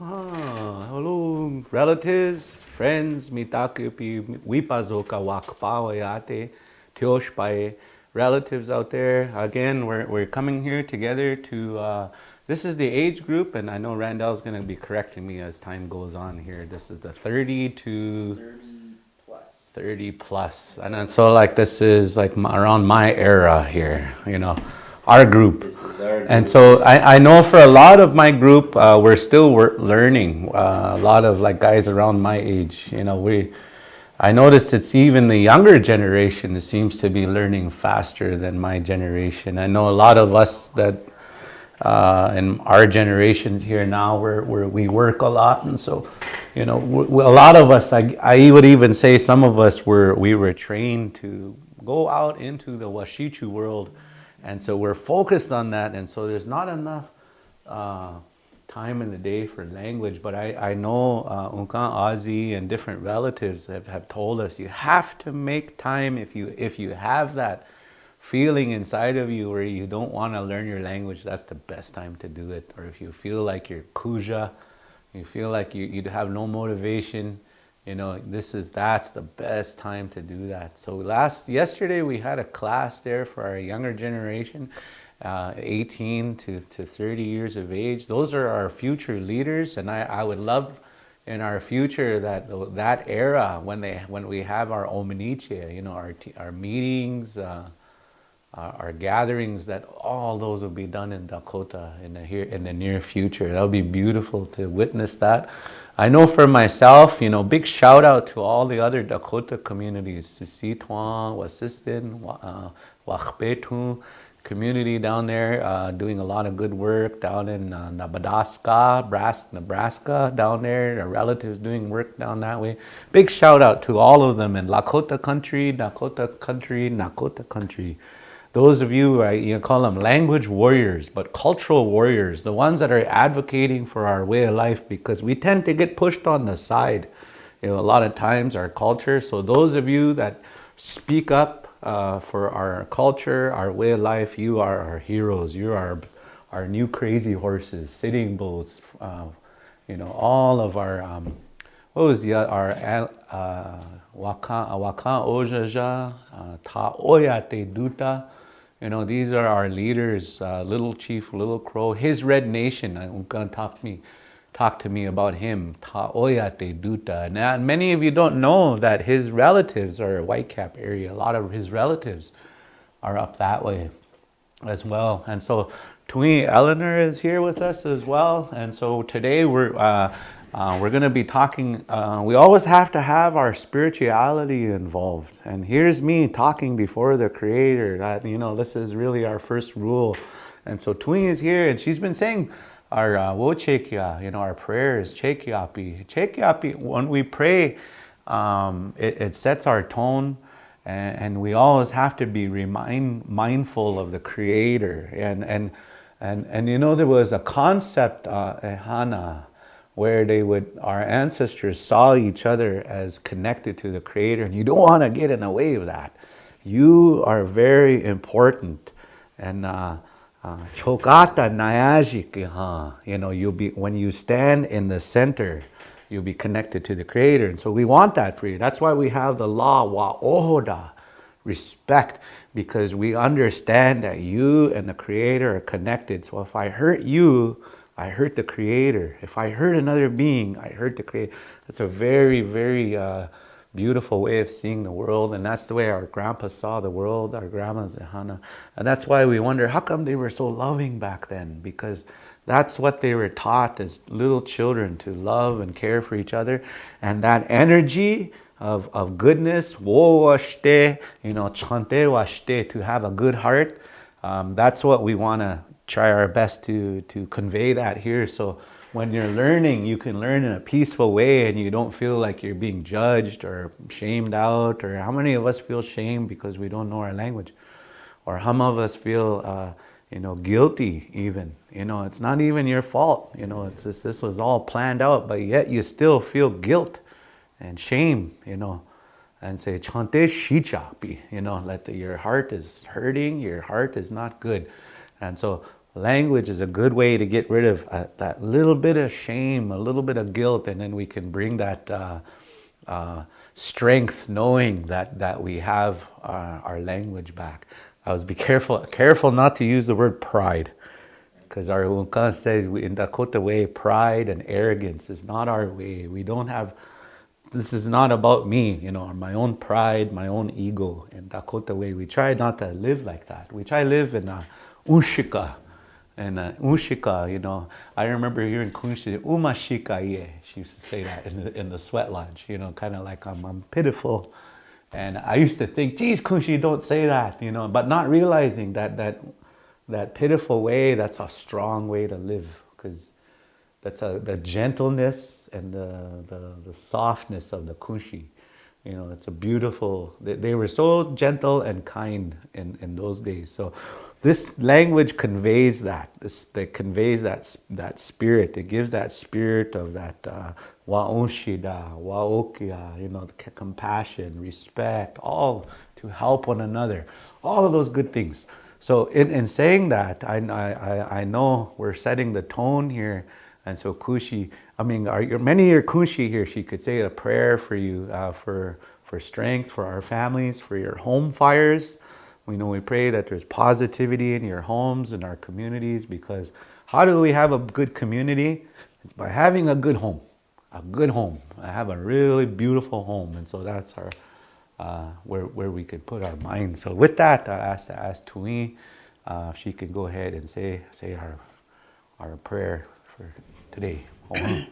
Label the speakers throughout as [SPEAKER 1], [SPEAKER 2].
[SPEAKER 1] hello, relatives, friends, mitakupi, wipazoka wakpawayate, tioshpae, relatives out there. Again, we're coming here together to, this is the age group, and I know Randall's going to be correcting me as time goes on here. This is the 30 to 30 plus. And then, so like this is like around my era here, our group.
[SPEAKER 2] This is our
[SPEAKER 1] And
[SPEAKER 2] group.
[SPEAKER 1] so I know for a lot of my group, we're still learning. A lot of like guys around my age, I noticed it's even the younger generation that seems to be learning faster than my generation. I know a lot of us that in our generations here now, we work a lot, and so a lot of us, I would even say some of us we were trained to go out into the Washichu world, and so we're focused on that, and so there's not enough time in the day for language. But I know Unkan Ozzy and different relatives have told us you have to make time if you have that feeling inside of you where you don't want to learn your language. That's the best time to do it. Or if you feel like you're kuja, you feel like you have no motivation, that's the best time to do that. So yesterday we had a class there for our younger generation, 18 to 30 years of age. Those are our future leaders, and I would love in our future that era when we have our omniche, our meetings, our gatherings, that all those will be done in Dakota in the near future. That would be beautiful to witness that. I know for myself, big shout out to all the other Dakota communities, Sisituan, Wasistin, Wachpetu community down there, doing a lot of good work down in Nebraska down there. Our relatives doing work down that way. Big shout out to all of them in Lakota country, Dakota country, Nakota country. Those of you, you call them language warriors, but cultural warriors, the ones that are advocating for our way of life, because we tend to get pushed on the side, a lot of times, our culture. So those of you that speak up for our culture, our way of life, you are our heroes. You are our new crazy horses, sitting bulls, all of our, what was the our Waka Ojaja, Ta Oyate Duta. These are our leaders, Little Chief, Little Crow, his Red Nation. Talk to me about him, Ta Oyate Duta. Now, many of you don't know that his relatives are Whitecap area. A lot of his relatives are up that way as well. And so Tui Eleanor is here with us as well. And so today we're going to be talking, we always have to have our spirituality involved. And here's me talking before the Creator. This is really our first rule. And so Tui is here, and she's been saying our wochekia, our prayers, chekiapi. Chekiapi, when we pray, it sets our tone, and we always have to be mindful of the Creator. And there was a concept, ehana, where our ancestors saw each other as connected to the Creator, and you don't want to get in the way of that. You are very important, and chokata nayajik, you'll be, when you stand in the center, you'll be connected to the Creator, and so we want that for you. That's why we have the law wa ohoda, respect, because we understand that you and the Creator are connected. So if I hurt you, I hurt the Creator. If I hurt another being, I hurt the Creator. That's a very, very beautiful way of seeing the world, and that's the way our grandpa saw the world, our grandma's Hana. And that's why we wonder, how come they were so loving back then? Because that's what they were taught as little children, to love and care for each other. And that energy of goodness, wo washte, chante washte, to have a good heart, that's what we want to try our best to convey that here. So when you're learning, you can learn in a peaceful way, and you don't feel like you're being judged or shamed out. Or how many of us feel shame because we don't know our language? Or how many of us feel guilty even? It's not even your fault. It's just, this was all planned out, but yet you still feel guilt and shame, and say, chante shichapi, your heart is hurting, your heart is not good. And so Language is a good way to get rid of that little bit of shame, a little bit of guilt, and then we can bring that strength, knowing that we have our language back. I was be careful not to use the word pride, because our Unkan says in Dakota way, pride and arrogance is not our way. We don't have. This is not about me, my own pride, my own ego. In Dakota way, we try not to live like that. We try to live in Ushika. And Ushika, I remember hearing Kunshi, Umashika ye. She used to say that in the sweat lodge, kind of like I'm pitiful. And I used to think, geez, Kunshi, don't say that, but not realizing that pitiful way, that's a strong way to live, because that's the gentleness and the softness of the kunshi. It's a beautiful, they were so gentle and kind in those days. So this language conveys that. It conveys that spirit. It gives that spirit of that wa'onshida, wa'okia, compassion, respect, all to help one another. All of those good things. So in saying that, I know we're setting the tone here. And so Kushi, many of your Kushi here, she could say a prayer for you, for strength, for our families, for your home fires. We pray that there's positivity in your homes and our communities, because how do we have a good community? It's by having a good home. A good home. I have a really beautiful home. And so that's our where we could put our minds. So with that, I ask Tui if she could go ahead and say our prayer for today. Hold on.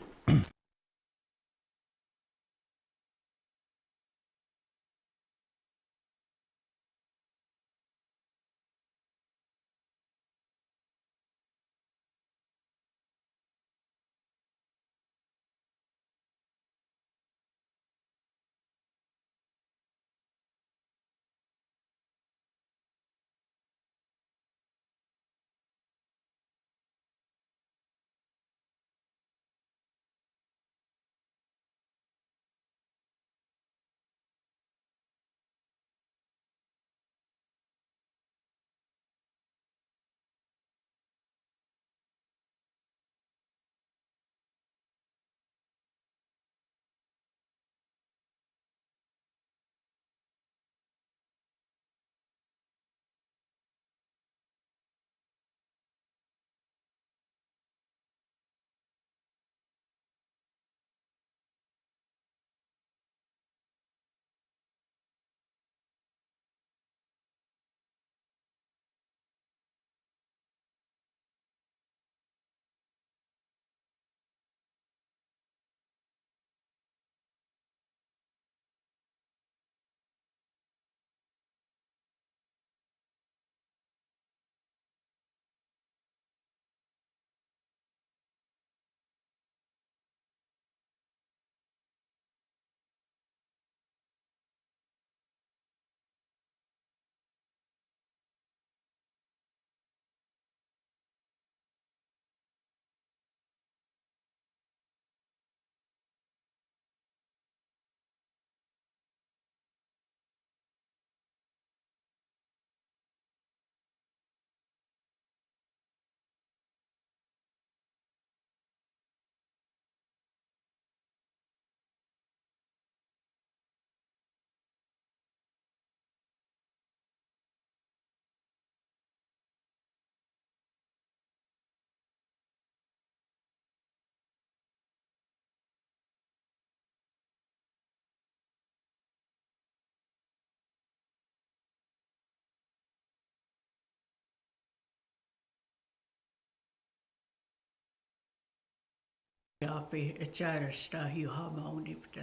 [SPEAKER 2] Iapi etsärstä hiuhamaunipta.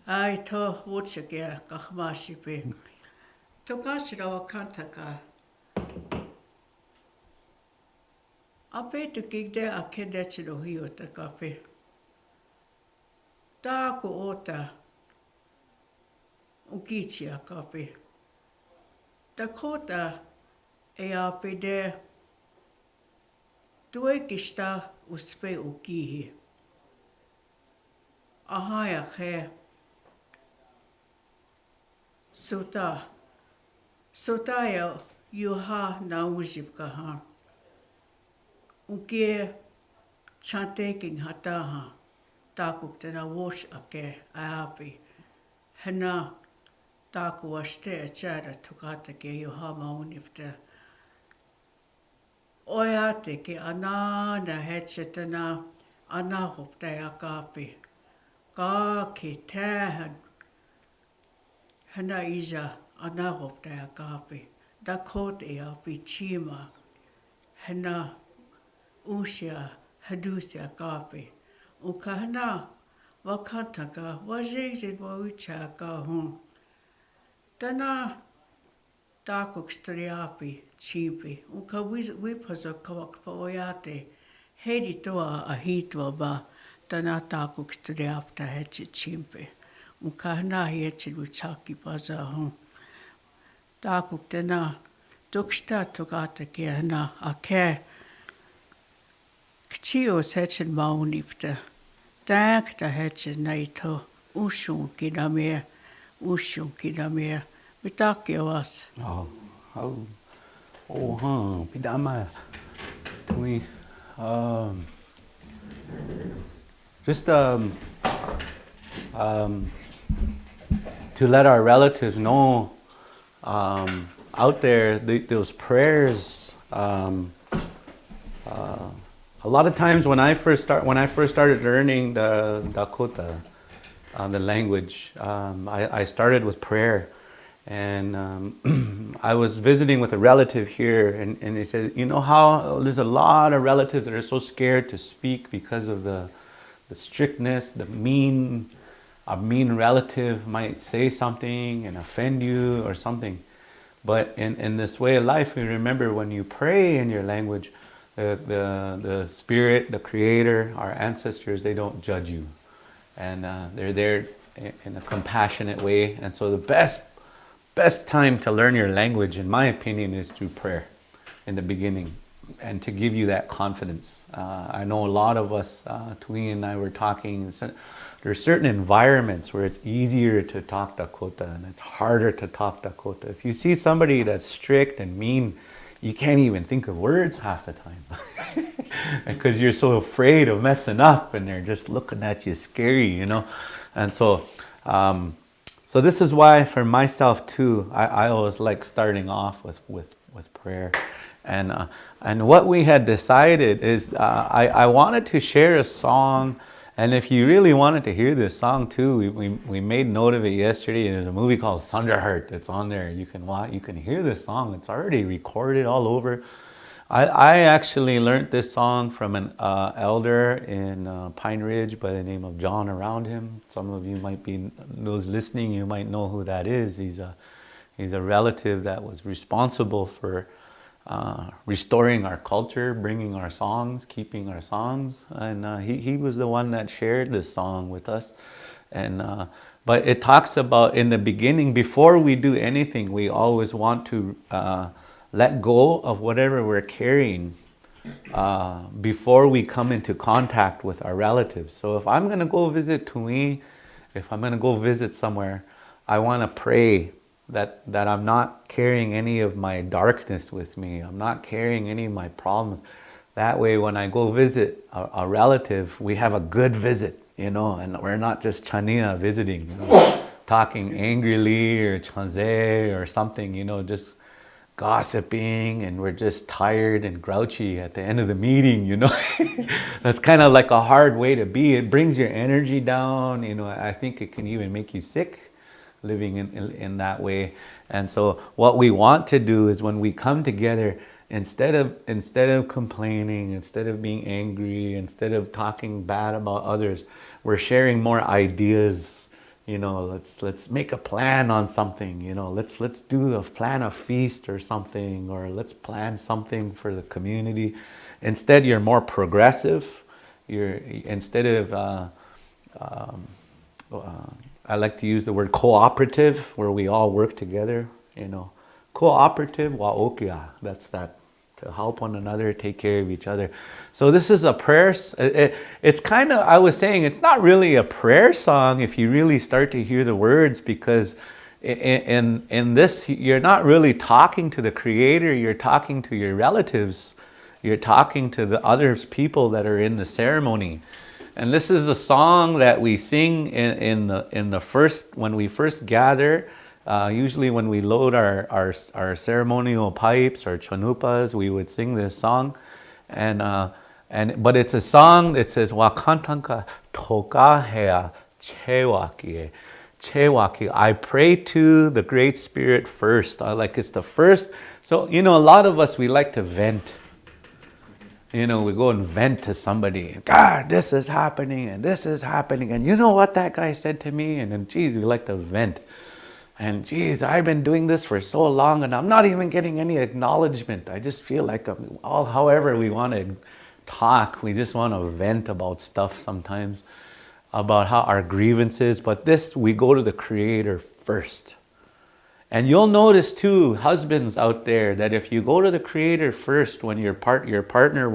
[SPEAKER 2] Ai to vuotsakia kahmasipi. To kasirawa kantaka. Ape to kigde a kedetsilo hiota kapi. Taako ota ukitsia kapi. Dakota Iapi de tuekista uspe ukihi. Ahaya he sota ya yuha na uzipkaha. Unkie chantaking hataha. Tākuk tēnā wash ake Iapi. Hena tāku aste a chara tukata ke yoha maunifte. Oia te ke ana na hetche tēnā ana hopte a kāpi. Kā ke tēhan. Hena iza ana hopte a kāpi. Dakota Iapi chima. Hena usia hadusia kāpi. Uka hena wakataka wajeze waucha ka hon. Tana tākuk storiapi chipi. Uka wipaza kawakpa oiate. Heidi toa a hitua ba. Tana tākuk storiapta heche chimpe. Uka hena heche luchaki paza hon. Tākuk tana tuksta tukata ke hena a ke. Kchios heche maunipta. Thank the heche naito. Ushun kinamir. Ushun kinamir. Bitakios.
[SPEAKER 1] Pidama. We, just to let our relatives know out there, those prayers. A lot of times when I first started learning the Dakota, the language, I started with prayer, and I was visiting with a relative here, and they said, you know how there's a lot of relatives that are so scared to speak because of the strictness, a mean relative might say something and offend you or something. But in this way of life, we remember when you pray in your language, the spirit, the creator, our ancestors, they don't judge you. And they're there in a compassionate way. And so the best time to learn your language, in my opinion, is through prayer in the beginning, and to give you that confidence. I know a lot of us, Tui and I were talking, there's certain environments where it's easier to talk Dakota and it's harder to talk Dakota. If you see somebody that's strict and mean, you can't even think of words half the time because you're so afraid of messing up and they're just looking at you scary, you know. And so so this is why for myself too, I always like starting off with prayer. And what we had decided is I wanted to share a song. And if you really wanted to hear this song too, we made note of it yesterday. There's a movie called Thunderheart that's on there. You can hear this song. It's already recorded all over. I actually learned this song from an elder in Pine Ridge by the name of John Around Him. Some of you might be, those listening, you might know who that is. He's a relative that was responsible for restoring our culture, bringing our songs, keeping our songs, and he was the one that shared this song with us. And but it talks about in the beginning, before we do anything, we always want to let go of whatever we're carrying before we come into contact with our relatives. So if I'm going to go visit Tui, if I'm going to go visit somewhere, I want to pray that I'm not carrying any of my darkness with me. I'm not carrying any of my problems. That way, when I go visit a relative, we have a good visit, you know, and we're not just Chania visiting, you know, talking angrily or chanze or something, you know, just gossiping, and we're just tired and grouchy at the end of the meeting, you know. That's kind of like a hard way to be. It brings your energy down, you know. I think it can even make you sick living in that way. And so what we want to do is when we come together, instead of complaining, instead of being angry, instead of talking bad about others, we're sharing more ideas. You know, let's make a plan on something, you know, let's plan a feast or something, or let's plan something for the community. Instead, you're more progressive. Instead of I like to use the word cooperative, where we all work together, you know. Cooperative, wa'okia, that's that, to help one another, take care of each other. So this is a prayer, it's kind of, I was saying, it's not really a prayer song if you really start to hear the words, because in this, you're not really talking to the Creator, you're talking to your relatives. You're talking to the other people that are in the ceremony. And this is the song that we sing in the first, when we first gather. Usually when we load our ceremonial pipes or chanupas, we would sing this song. But it's a song that says Wakantanka Tokahea Chewaki. Chewaki. I pray to the Great Spirit first. Like it's the first. So, a lot of us, we like to vent. We go and vent to somebody. God, this is happening and this is happening. And you know what that guy said to me? And then, geez, we like to vent. And geez, I've been doing this for so long and I'm not even getting any acknowledgement. I just feel like however we want to talk, we just want to vent about stuff sometimes, about how our grievances. But this, we go to the Creator first. And you'll notice too, husbands out there, that if you go to the Creator first, when your partner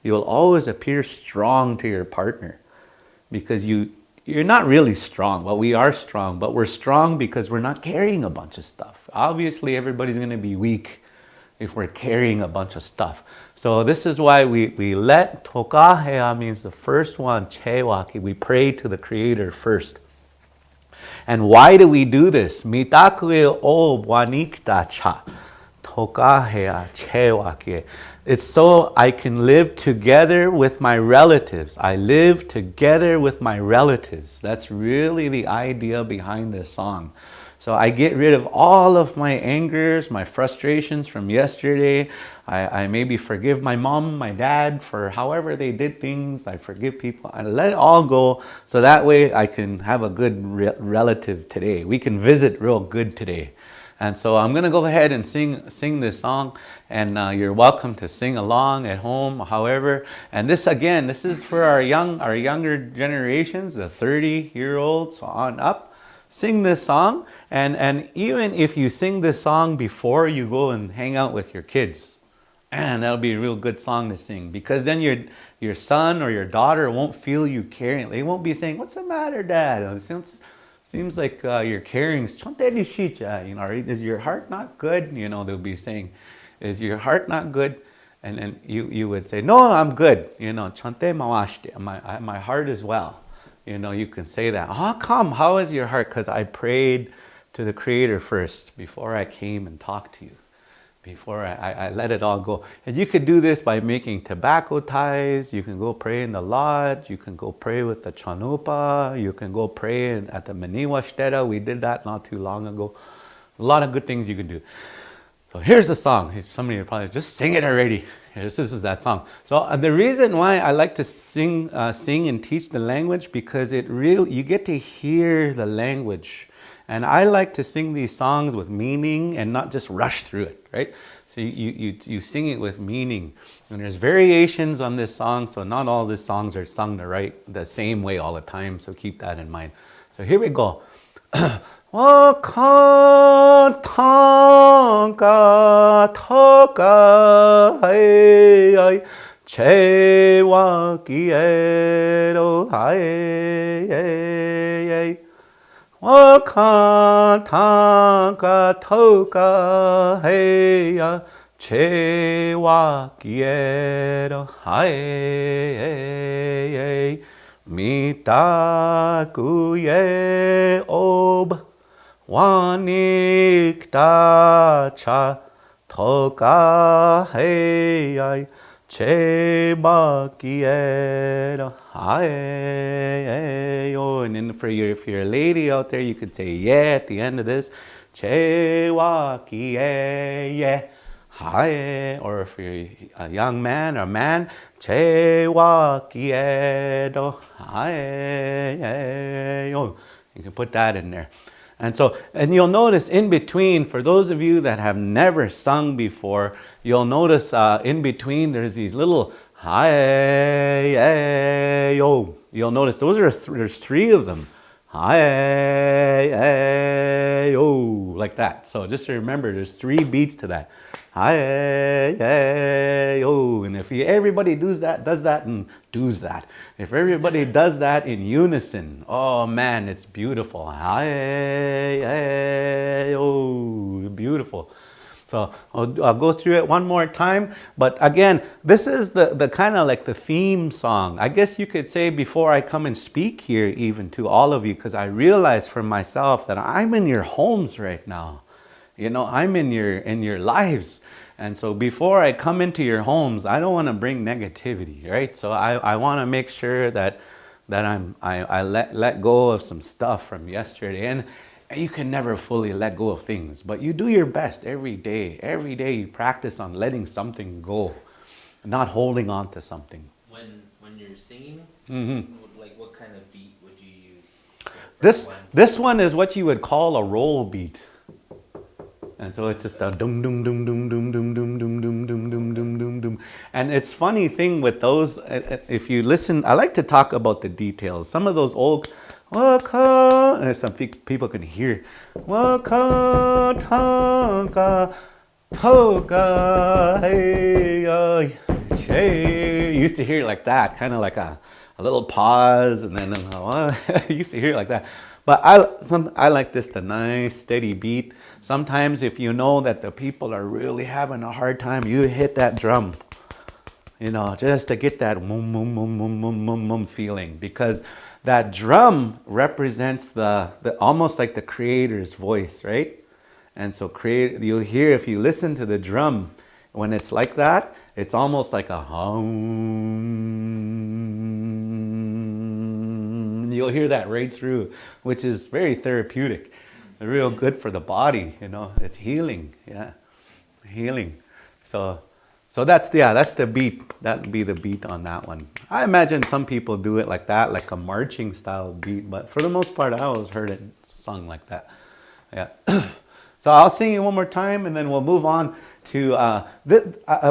[SPEAKER 1] you'll always appear strong to your partner, because you're not really strong. Well, we are strong, but we're strong because we're not carrying a bunch of stuff. Obviously, everybody's going to be weak if we're carrying a bunch of stuff. So this is why we let Tokahea means the first one, Chewaki. We pray to the Creator first. And why do we do this? Mitakue o waniktacha. Tokahea Chewaki. It's so I can live together with my relatives. I live together with my relatives. That's really the idea behind this song. So I get rid of all of my angers, my frustrations from yesterday. I maybe forgive my mom, my dad for however they did things. I forgive people. I let it all go so that way I can have a good relative today. We can visit real good today. And so I'm going to go ahead and sing this song, and you're welcome to sing along at home, however. And this is for our younger generations, the 30-year-olds on up. Sing this song, and even if you sing this song before you go and hang out with your kids, and that'll be a real good song to sing, because then your son or your daughter won't feel you carrying. They won't be saying, "What's the matter, Dad?" It seems like you're carrying. Or is your heart not good? They'll be saying, "Is your heart not good?" And then you would say, "No, I'm good. Chante mawashte. My heart is well." You can say that. How come? How is your heart? Because I prayed to the Creator first before I came and talked to you. Before I let it all go. And you could do this by making tobacco ties. You can go pray in the lodge. You can go pray with the chanupa. You can go pray at the Maniwa Shtera. We did that not too long ago. A lot of good things you can do. So here's the song. Somebody would probably just sing it already. This is that song. So the reason why I like to sing and teach the language, because you get to hear the language. And I like to sing these songs with meaning and not just rush through it, right? So you sing it with meaning. And there's variations on this song, so not all these songs are sung the same way all the time, so keep that in mind. So here we go. Wakantanka toka hai chewa kiero hai Wakantanka toka hai chewa kiero hai Mitakuye ob waniktacha toka hei cheba kiera hai. And then if you're a lady out there, you could say yeah at the end of this. Chewa kiye hai. Or if you're a young man or man, chewa kiedo hai. You can put that in there. And you'll notice in between, for those of you that have never sung before, you'll notice in between there's these little hi, yo. You'll notice there's three of them. Hi, yo, like that. So just remember, there's 3 beats to that. Hi, yo. And if everybody does that, if everybody does that in unison, oh man, it's beautiful. Hi, yo, beautiful. So I'll go through it one more time. But again, this is the kind of like the theme song. I guess you could say before I come and speak here even to all of you, because I realize for myself that I'm in your homes right now. I'm in your lives. And so before I come into your homes, I don't want to bring negativity, right? So I want to make sure that I let go of some stuff from yesterday. And you can never fully let go of things, but you do your best every day. Every day you practice on letting something go, not holding on to something.
[SPEAKER 3] When you're singing, like what kind of beat would you use?
[SPEAKER 1] This one is what you would call a roll beat. And so it's just a dum dum dum dum dum dum dum dum dum dum dum dum dum dum. And it's funny thing with those, if you listen, I like to talk about the details. Some of those old and some people can hear you used to hear it like that, kind of like a little pause, and then you used to hear it like that. But I like this, the nice steady beat. Sometimes if you know that the people are really having a hard time, you hit that drum, just to get that mum mum mum mum mum mum mum feeling, because that drum represents the almost like the creator's voice, right? And so you'll hear, if you listen to the drum, when it's like that, it's almost like a hum. You'll hear that right through, which is very therapeutic, real good for the body. It's healing, healing. So that's the beat. That'd be the beat on that one. I imagine some people do it like that, like a marching style beat, but for the most part, I always heard it sung like that. Yeah. So I'll sing it one more time, and then we'll move on to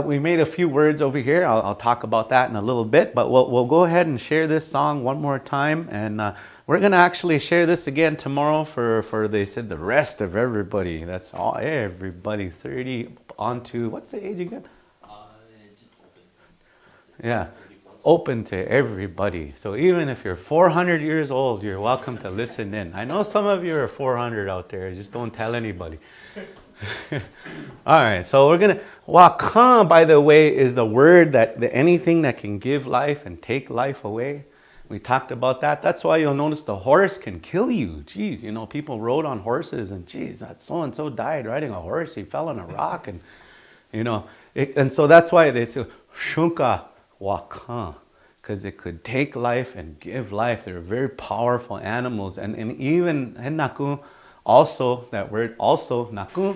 [SPEAKER 1] we made a few words over here. I'll talk about that in a little bit, but we'll go ahead and share this song one more time, and we're gonna actually share this again tomorrow for they said the rest of everybody. That's all, everybody 30 on to what's the age again?
[SPEAKER 3] Just open.
[SPEAKER 1] Yeah, open to everybody. So even if you're 400 years old, you're welcome to listen in. I know some of you are 400 out there, just don't tell anybody. All right, so we're gonna, wakan, by the way, is the word that anything that can give life and take life away. We talked about that. That's why you'll notice the horse can kill you. Geez, people rode on horses, and geez, that so-and-so died riding a horse. He fell on a rock, and and so that's why they say shunka wakan, because it could take life and give life. They're very powerful animals, and even naku, also that word also naku,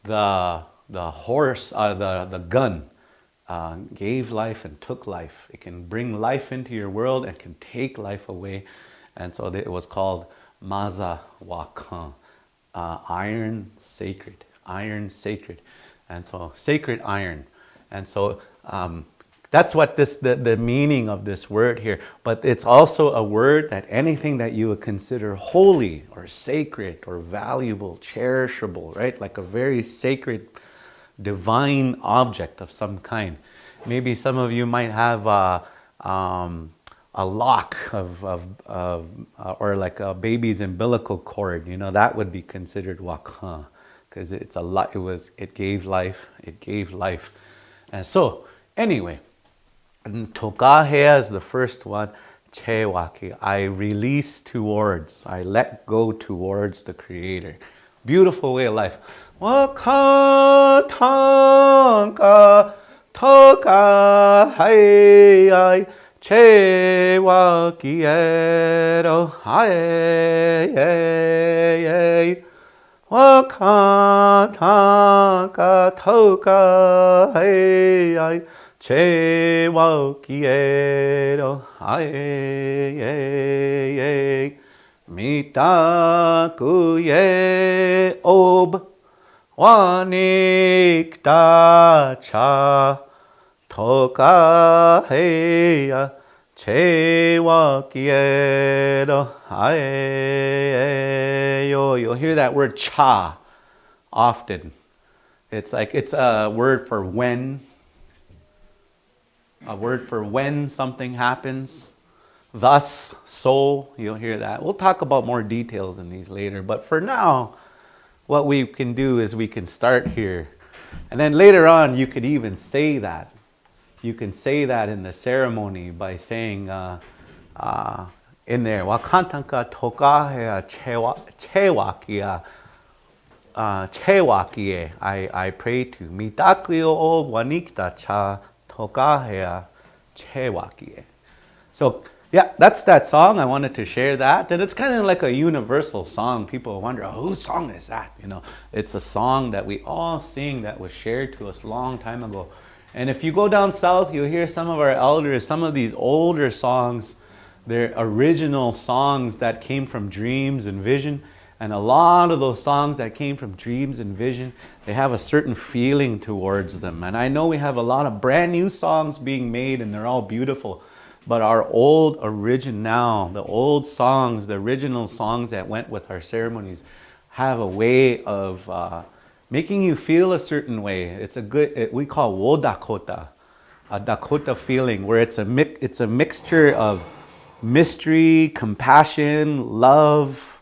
[SPEAKER 1] the horse, the gun. Gave life and took life. It can bring life into your world and can take life away. And so it was called Maza Wakan, iron sacred. And so sacred iron. And so that's what the meaning of this word here. But it's also a word that anything that you would consider holy or sacred or valuable, cherishable, right? Like a very sacred divine object of some kind. Maybe some of you might have a lock or like a baby's umbilical cord. That would be considered wakan, because it gave life. It gave life. And so anyway, tokahe is the first one. Chewaki, I release towards. I let go towards the Creator. Beautiful way of life. Wakatanka toka hai che wakiero hai wakatanka toka hai che wakiero hai mitakuye ob wanikta cha toka heya chewa kiero haeyo. You'll hear that word cha often. It's a word for when. A word for when something happens. Thus, so, you'll hear that. We'll talk about more details in these later. But for now, what we can do is we can start here. And then later on, you could even say that. You can say that in the ceremony by saying in there, Wakantanka tokahea chewakia. Chewakie, I pray to Mitakio o wanikta cha tokahea chewakie. So yeah, that's that song. I wanted to share that. And it's kind of like a universal song. People wonder, oh, whose song is that? You know, it's a song that we all sing that was shared to us a long time ago. And if you go down south, you'll hear some of our elders, some of these older songs, they're original songs that came from dreams and vision. And a lot of those songs that came from dreams and vision, they have a certain feeling towards them. And I know we have a lot of brand new songs being made and they're all beautiful. But our old original, the old songs, the original songs that went with our ceremonies have a way of making you feel a certain way. It's a good, we call wo Dakota, a Dakota feeling, where it's a mixture of mystery, compassion, love,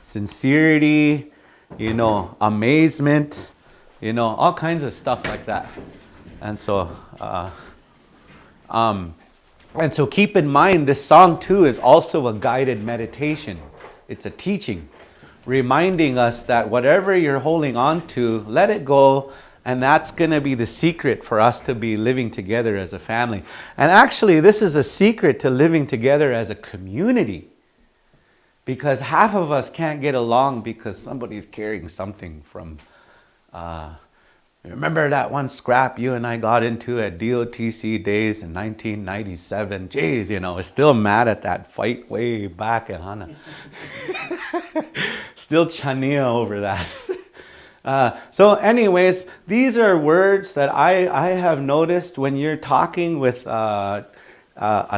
[SPEAKER 1] sincerity, you know, amazement, you know, all kinds of stuff like that. And so, keep in mind, this song too is also a guided meditation. It's a teaching, reminding us that whatever you're holding on to, let it go. And that's going to be the secret for us to be living together as a family. And actually, this is a secret to living together as a community. Because half of us can't get along because somebody's carrying something from, remember that one scrap you and I got into at DOTC days in 1997? Jeez, you know, we're still mad at that fight way back in Hana. Still chania over that. So anyways, these are words that I have noticed when you're talking with a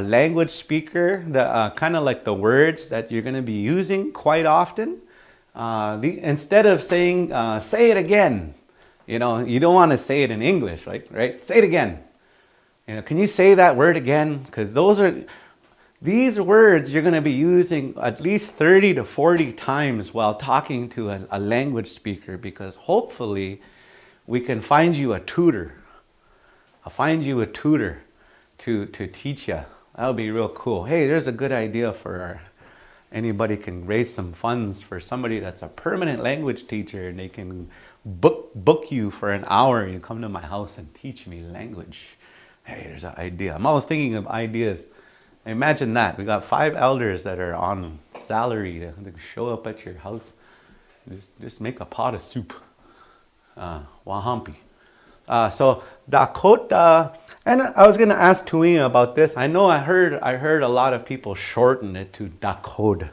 [SPEAKER 1] language speaker, kind of like the words that you're going to be using quite often. Instead of saying, say it again, you know, you don't want to say it in English, right? Say it again. You know, can you say that word again? Because these words you're going to be using at least 30 to 40 times while talking to a language speaker, because hopefully we can find you a tutor. I'll find you a tutor to teach you. That would be real cool. Hey, there's a good idea for anybody can raise some funds for somebody that's a permanent language teacher, and they can book you for an hour and you come to my house and teach me language. Hey, there's an idea. I'm always thinking of ideas. Imagine that. We got 5 elders that are on salary to show up at your house. Just make a pot of soup. Wahampi. So Dakota, and I was going to ask Tui about this. I know I heard a lot of people shorten it to Dakota.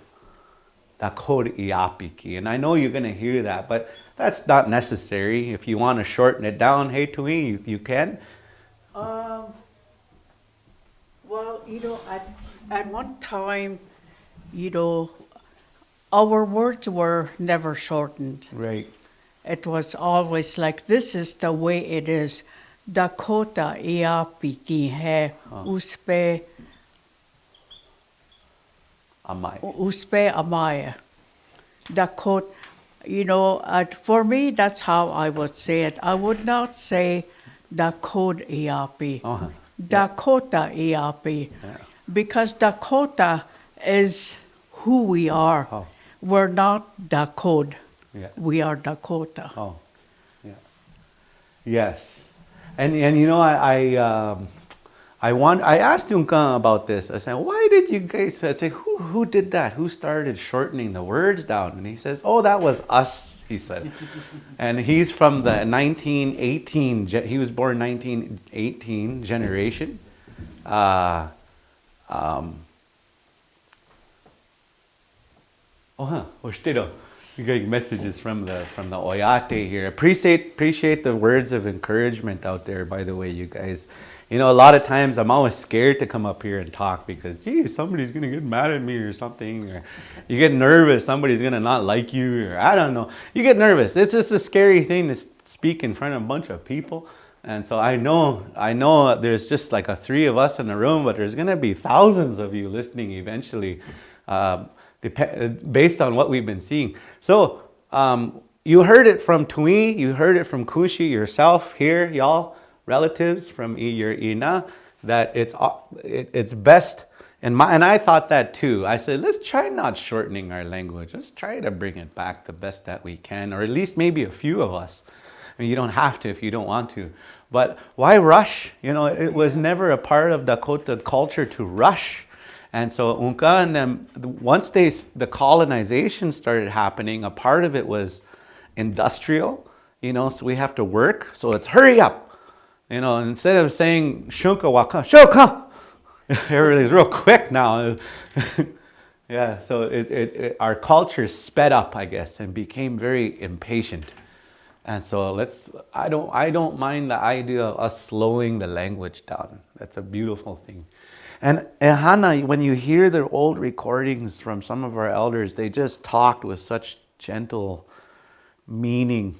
[SPEAKER 1] Dakota Iapi. And I know you're going to hear that, but that's not necessary. If you want to shorten it down, hey Tui, you can.
[SPEAKER 2] Well, you know, at one time, you know, our words were never shortened.
[SPEAKER 1] Right.
[SPEAKER 2] It was always like, this is the way it is. Dakota Iapi ki he uspe amaya. Dakota, you know, for me, that's how I would say it. I would not say Dakota Iapi. Dakota Iapi.
[SPEAKER 1] Yeah.
[SPEAKER 2] Because Dakota is who we are.
[SPEAKER 1] Oh.
[SPEAKER 2] We're not Dakota.
[SPEAKER 1] Yeah.
[SPEAKER 2] We are Dakota.
[SPEAKER 1] Oh, yeah. Yes. And you know, I asked Duncan about this. I said, why did you guys, I said, who did that? Who started shortening the words down? And he says, oh, that was us, he said. And he's from the 1918, he was born 1918 generation. We got messages from the Oyate here. Appreciate the words of encouragement out there, by the way, you guys. You know, a lot of times I'm always scared to come up here and talk because, geez, somebody's going to get mad at me or something. Or you get nervous, somebody's going to not like you, or I don't know. You get nervous. It's just a scary thing to speak in front of a bunch of people. And so I know there's just like 3 of us in the room, but there's going to be thousands of you listening eventually. Based on what we've been seeing. So you heard it from Tui, you heard it from Kushi yourself here, y'all, relatives from your Ina, that it's best. And I thought that too. I said, let's try not shortening our language. Let's try to bring it back the best that we can, or at least maybe a few of us. I mean, you don't have to if you don't want to. But why rush? You know, it was never a part of Dakota culture to rush. And so Unka and them, once the colonization started happening, a part of it was industrial, you know, so we have to work. So it's hurry up. You know, instead of saying shunka waka, shuka, everybody's real quick now. Yeah, so our culture sped up, I guess, and became very impatient. And so I don't mind the idea of us slowing the language down. That's a beautiful thing. And Hana, when you hear the old recordings from some of our elders, they just talked with such gentle meaning.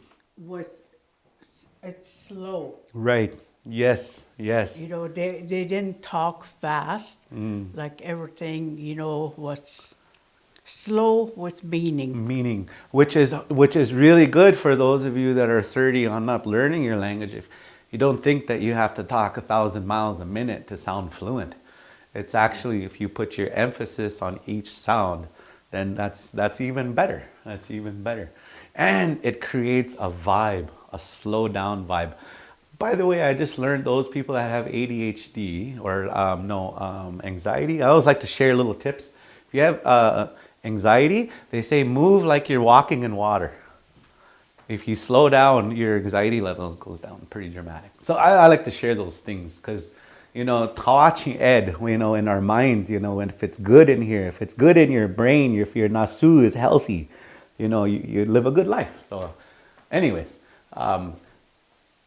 [SPEAKER 2] It's slow.
[SPEAKER 1] Right. Yes. Yes.
[SPEAKER 2] You know, they didn't talk fast. Like everything, you know, was slow with meaning.
[SPEAKER 1] Meaning, which is really good for those of you that are 30 on up learning your language. If you don't think that you have to talk 1,000 miles a minute to sound fluent, it's actually, if you put your emphasis on each sound, then that's even better. That's even better. And it creates a vibe, a slow down vibe. By the way, I just learned those people that have ADHD or anxiety. I always like to share little tips. If you have anxiety, they say move like you're walking in water. If you slow down, your anxiety levels goes down pretty dramatic. So I like to share those things because, you know, tawachi ed, you know, in our minds, you know, and if it's good in here, if it's good in your brain, if your nasu is healthy, you know, you live a good life. So anyways,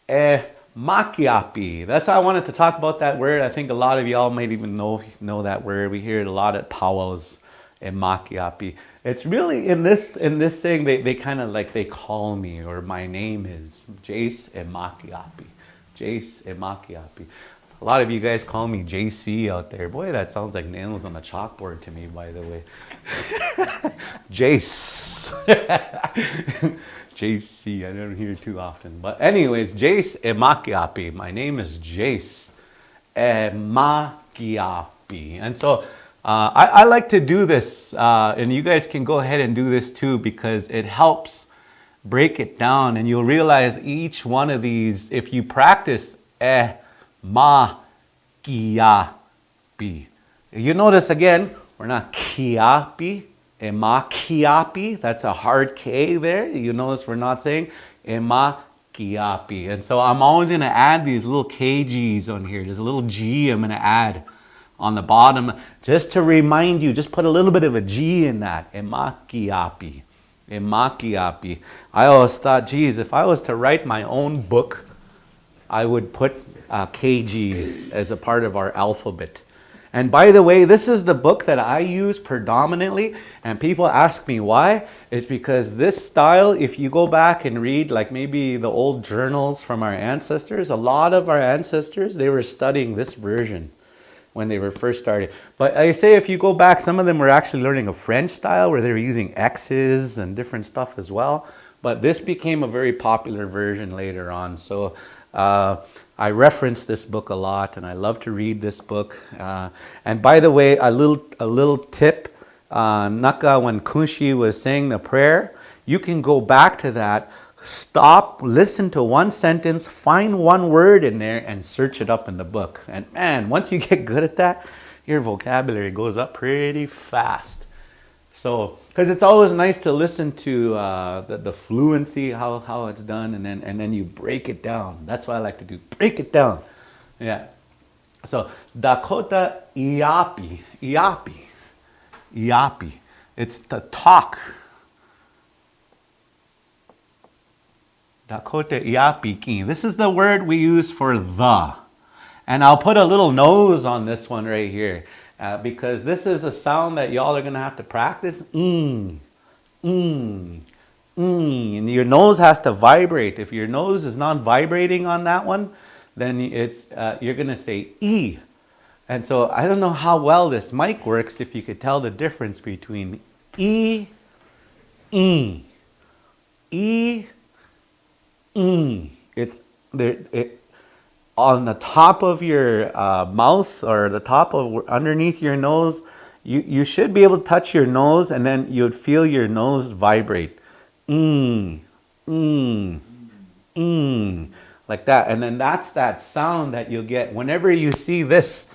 [SPEAKER 1] makiapi. That's how I wanted to talk about that word. I think a lot of y'all might even know that word. We hear it a lot at powwows. Makiapi. It's really in this thing they kind of like they call me, or my name is Jace Makiapi. Jace Makiapi. A lot of you guys call me JC out there. Boy, that sounds like nails on a chalkboard to me, by the way. Jace. JC, I don't hear it too often. But anyways, Jace Makiapi. My name is Jace Makiapi. And so I like to do this, and you guys can go ahead and do this too, because it helps break it down, and you'll realize each one of these, if you practice ma kiapi. You notice again, we're not kiapi, ma kiapi. That's a hard K there. You notice we're not saying ma kiapi. And so I'm always going to add these little kgs on here. There's a little G I'm going to add on the bottom, just to remind you, just put a little bit of a G in that. Emakiapi. Emakiapi. I always thought, geez, if I was to write my own book, I would put KG as a part of our alphabet. And by the way, this is the book that I use predominantly, and people ask me why. It's because this style, if you go back and read like maybe the old journals from our ancestors, a lot of our ancestors, they were studying this version when they were first started. But I say if you go back, some of them were actually learning a French style where they were using X's and different stuff as well. But this became a very popular version later on. So I reference this book a lot, and I love to read this book. And by the way, a little tip, Naka, when Kunshi was saying the prayer, you can go back to that, stop, listen to one sentence, find one word in there, and search it up in the book. And man, once you get good at that, your vocabulary goes up pretty fast. So, because it's always nice to listen to the fluency, how it's done, and then you break it down. That's what I like to do, break it down. Yeah. So, Dakota Iapi. Iapi. Iapi. It's the talk. Dakota Iapi ki. This is the word we use for the. And I'll put a little nose on this one right here. Because this is a sound that y'all are going to have to practice. And your nose has to vibrate. If your nose is not vibrating on that one, then it's you're going to say E. And so I don't know how well this mic works, if you could tell the difference between E, E, it's there. On the top of your mouth or the top of underneath your nose, you should be able to touch your nose, and then you'd feel your nose vibrate. Like that. And then that's that sound that you'll get whenever you see this.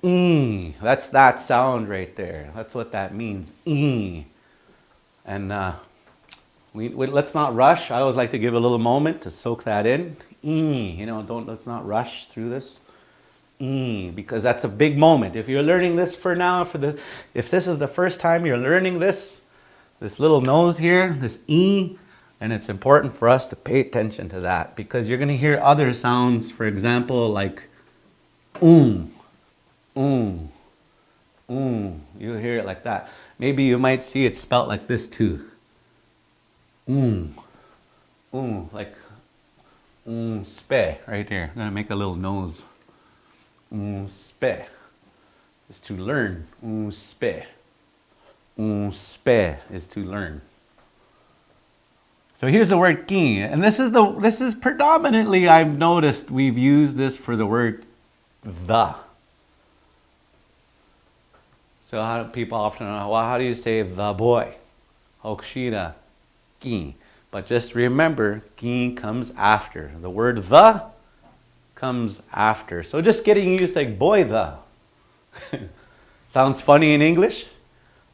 [SPEAKER 1] That's that sound right there. That's what that means. And let's not rush. I always like to give a little moment to soak that in. Let's not rush through this. Because that's a big moment. If you're learning this if this is the first time you're learning this little nose here, this and it's important for us to pay attention to that, because you're going to hear other sounds, for example, like you'll hear it like that. Maybe you might see it spelt like this too. Like spe right here. I'm gonna make a little nose. Spe is to learn. Spe. Spe is to learn. So here's the word ki, and this is predominantly, I've noticed we've used this for the word the. So how do people often know, well, how do you say the boy? Hokshira ki. But just remember, ki comes after. The word the comes after. So just getting used to like boy the. Sounds funny in English?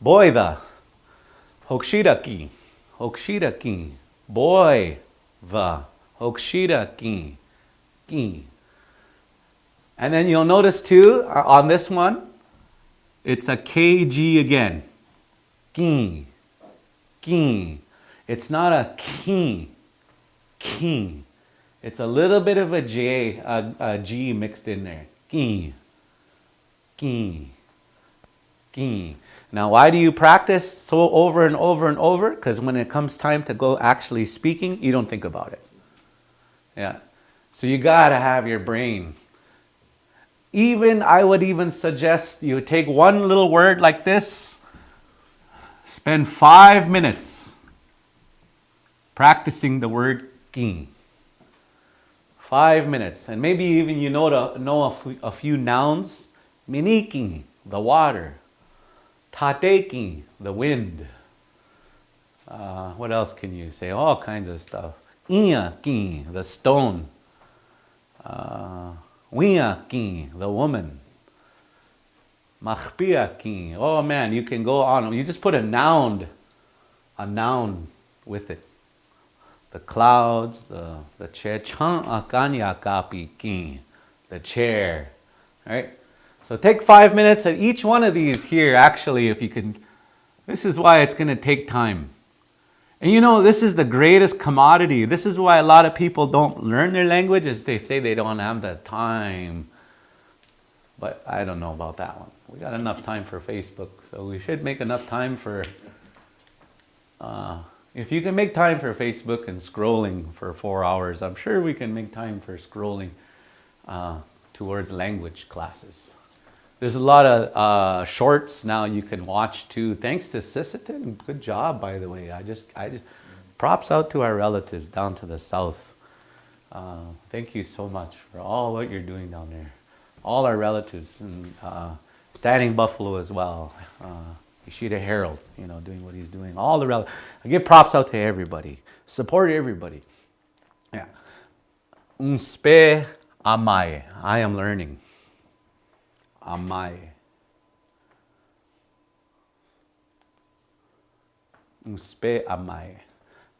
[SPEAKER 1] Boy the. Hokshira ki. Hokshira ki. Boy the. Hokshira ki. Ki. And then you'll notice too, on this one, it's a KG again. Ki. Ki. It's not a ki. Ki. It's a little bit of a G mixed in there. Ki. Ki. Ki. Now, why do you practice so over and over and over? Because when it comes time to go actually speaking, you don't think about it. Yeah. So you gotta have your brain. I would even suggest you take one little word like this, spend 5 minutes practicing the word ki. 5 minutes. And maybe even you know a few nouns. Miniki, the water. Tateki, the wind. What else can you say? All kinds of stuff. Iapi, the stone. Wiaki, the woman. Machpiaki. Oh man, you can go on. You just put a noun with it. The clouds, the chair. Chan akanya kapi ki, the chair. Right? So take 5 minutes at each one of these here, actually, if you can. This is why it's going to take time. And you know, this is the greatest commodity. This is why a lot of people don't learn their language, is they say they don't have the time. But I don't know about that one. We got enough time for Facebook, so we should make enough time for... if you can make time for Facebook and scrolling for 4 hours, I'm sure we can make time for scrolling towards language classes. There's a lot of shorts now you can watch too. Thanks to Sisseton. Good job, by the way. I just props out to our relatives down to the south. Thank you so much for all what you're doing down there. All our relatives, and Standing Buffalo as well. Ishida Harold, doing what he's doing. All the relatives. I give props out to everybody. Support everybody. Yeah. Unspe amai. I am learning. Amai. Uspe amai.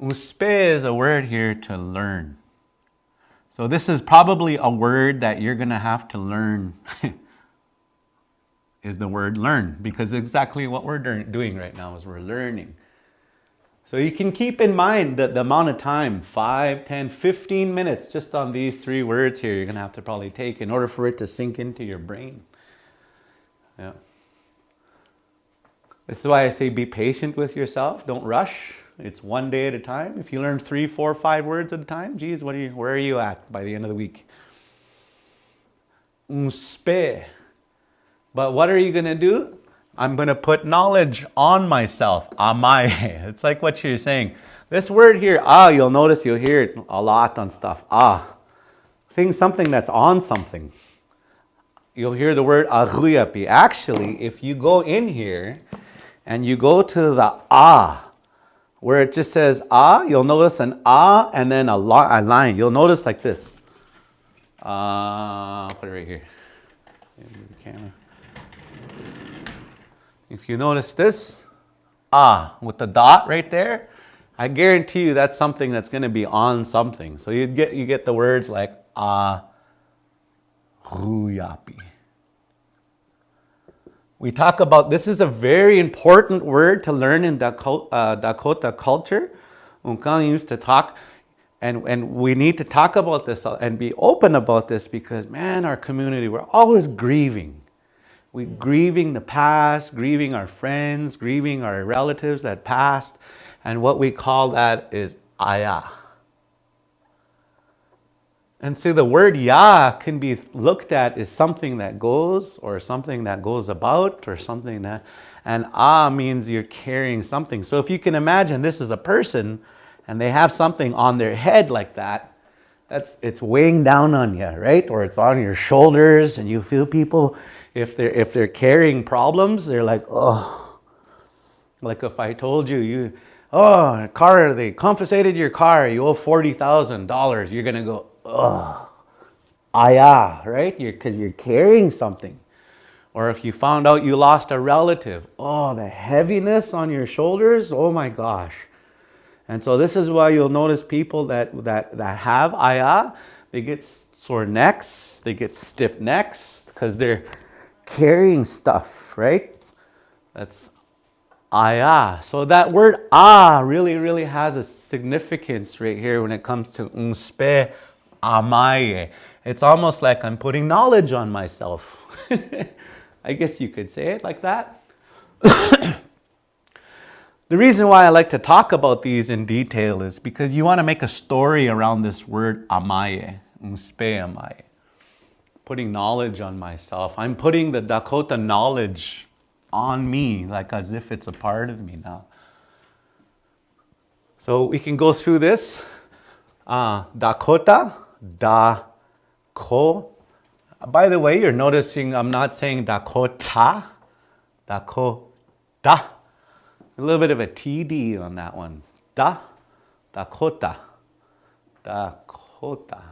[SPEAKER 1] Uspe is a word here to learn. So this is probably a word that you're going to have to learn is the word learn, because exactly what we're doing right now is we're learning. So you can keep in mind that the amount of time, 5, 10, 15 minutes just on these 3 words here, you're going to have to probably take in order for it to sink into your brain. Yeah. This is why I say be patient with yourself. Don't rush. It's one day at a time. If you learn 3, 4, 5 words at a time, geez, where are you at by the end of the week? Uspe. But what are you going to do? I'm going to put knowledge on myself. Amaye. It's like what you're saying. This word here, you'll notice you'll hear it a lot on stuff. Something that's on something. You'll hear the word Iapi. Actually, if you go in here and you go to the where it just says you'll notice an and then a line. You'll notice like this. I'll put it right here. Camera. If you notice this, with the dot right there, I guarantee you that's something that's going to be on something. So you get the words like Iapi. We talk about, this is a very important word to learn in Dakota culture. Unkang used to talk, and we need to talk about this and be open about this because, man, our community, we're always grieving. We're grieving the past, grieving our friends, grieving our relatives that passed, and what we call that is Aya. And so the word ya can be looked at as something that goes, or something that goes about, or something that, and means you're carrying something. So if you can imagine this is a person, and they have something on their head like that, it's weighing down on you, right? Or it's on your shoulders, and you feel people, if they're carrying problems, they're like, oh. Like if I told you, car, they confiscated your car, you owe $40,000, you're gonna go, ugh, right? Because you're carrying something. Or if you found out you lost a relative, the heaviness on your shoulders, oh my gosh. And so this is why you'll notice people that have aya, they get sore necks, they get stiff necks, because they're carrying stuff, right? That's aya. So that word really, really has a significance right here when it comes to unspe amaye. It's almost like I'm putting knowledge on myself. I guess you could say it like that. The reason why I like to talk about these in detail is because you want to make a story around this word amaye, unspe amaye. Putting knowledge on myself. I'm putting the Dakota knowledge on me, like as if it's a part of me now. So we can go through this. Dakota, Dako. By the way, you're noticing I'm not saying Dakota, Dakota. A little bit of a TD on that one. Dakota, Dakota.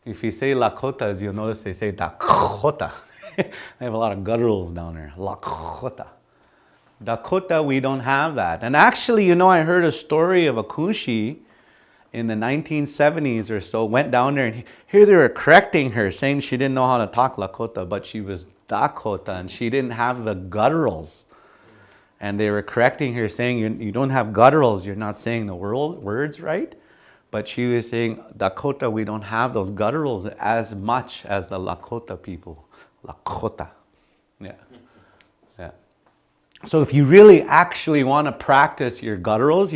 [SPEAKER 1] If you say Lakotas, you'll notice they say Dakota. They have a lot of gutturals down there. Lakota. Dakota, we don't have that. And actually, I heard a story of a Kushi in the 1970s or so, went down there, and here they were correcting her, saying she didn't know how to talk Lakota, but she was Dakota, and she didn't have the gutturals. And they were correcting her, saying, you don't have gutturals, you're not saying the words right. But she was saying, Dakota, we don't have those gutturals as much as the Lakota people. Lakota. Yeah. So if you really actually want to practice your gutturals,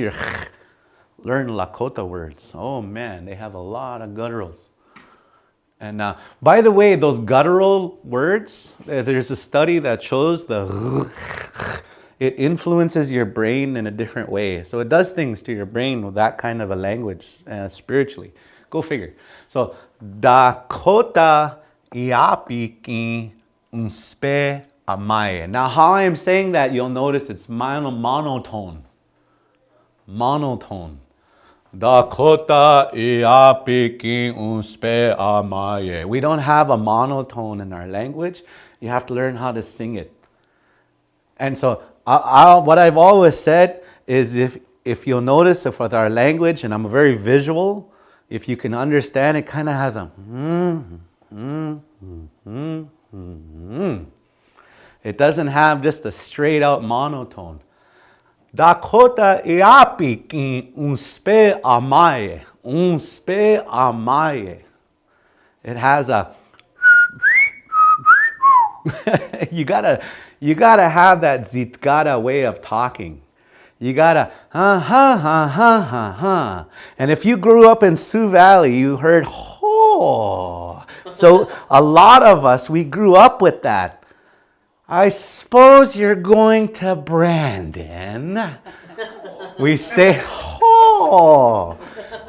[SPEAKER 1] learn Lakota words. Oh man, they have a lot of gutturals. And by the way, those guttural words, there's a study that shows it influences your brain in a different way. So it does things to your brain with that kind of a language spiritually. Go figure. So Dakota Iapi ki unspe amaye. Now how I am saying that, you'll notice it's monotone. Monotone. Dakota Iapi ki unspe amaye. We don't have a monotone in our language. You have to learn how to sing it. And so what I've always said is if you'll notice, if with our language, and I'm very visual, if you can understand, it kind of has a It doesn't have just a straight out monotone. Dakota Iapi ki unspe amaye. Unspe amaye. It has a you gotta have that Zitkara way of talking. You gotta And if you grew up in Sioux Valley, you heard ho. So a lot of us, we grew up with that. I suppose you're going to Brandon. We say, oh.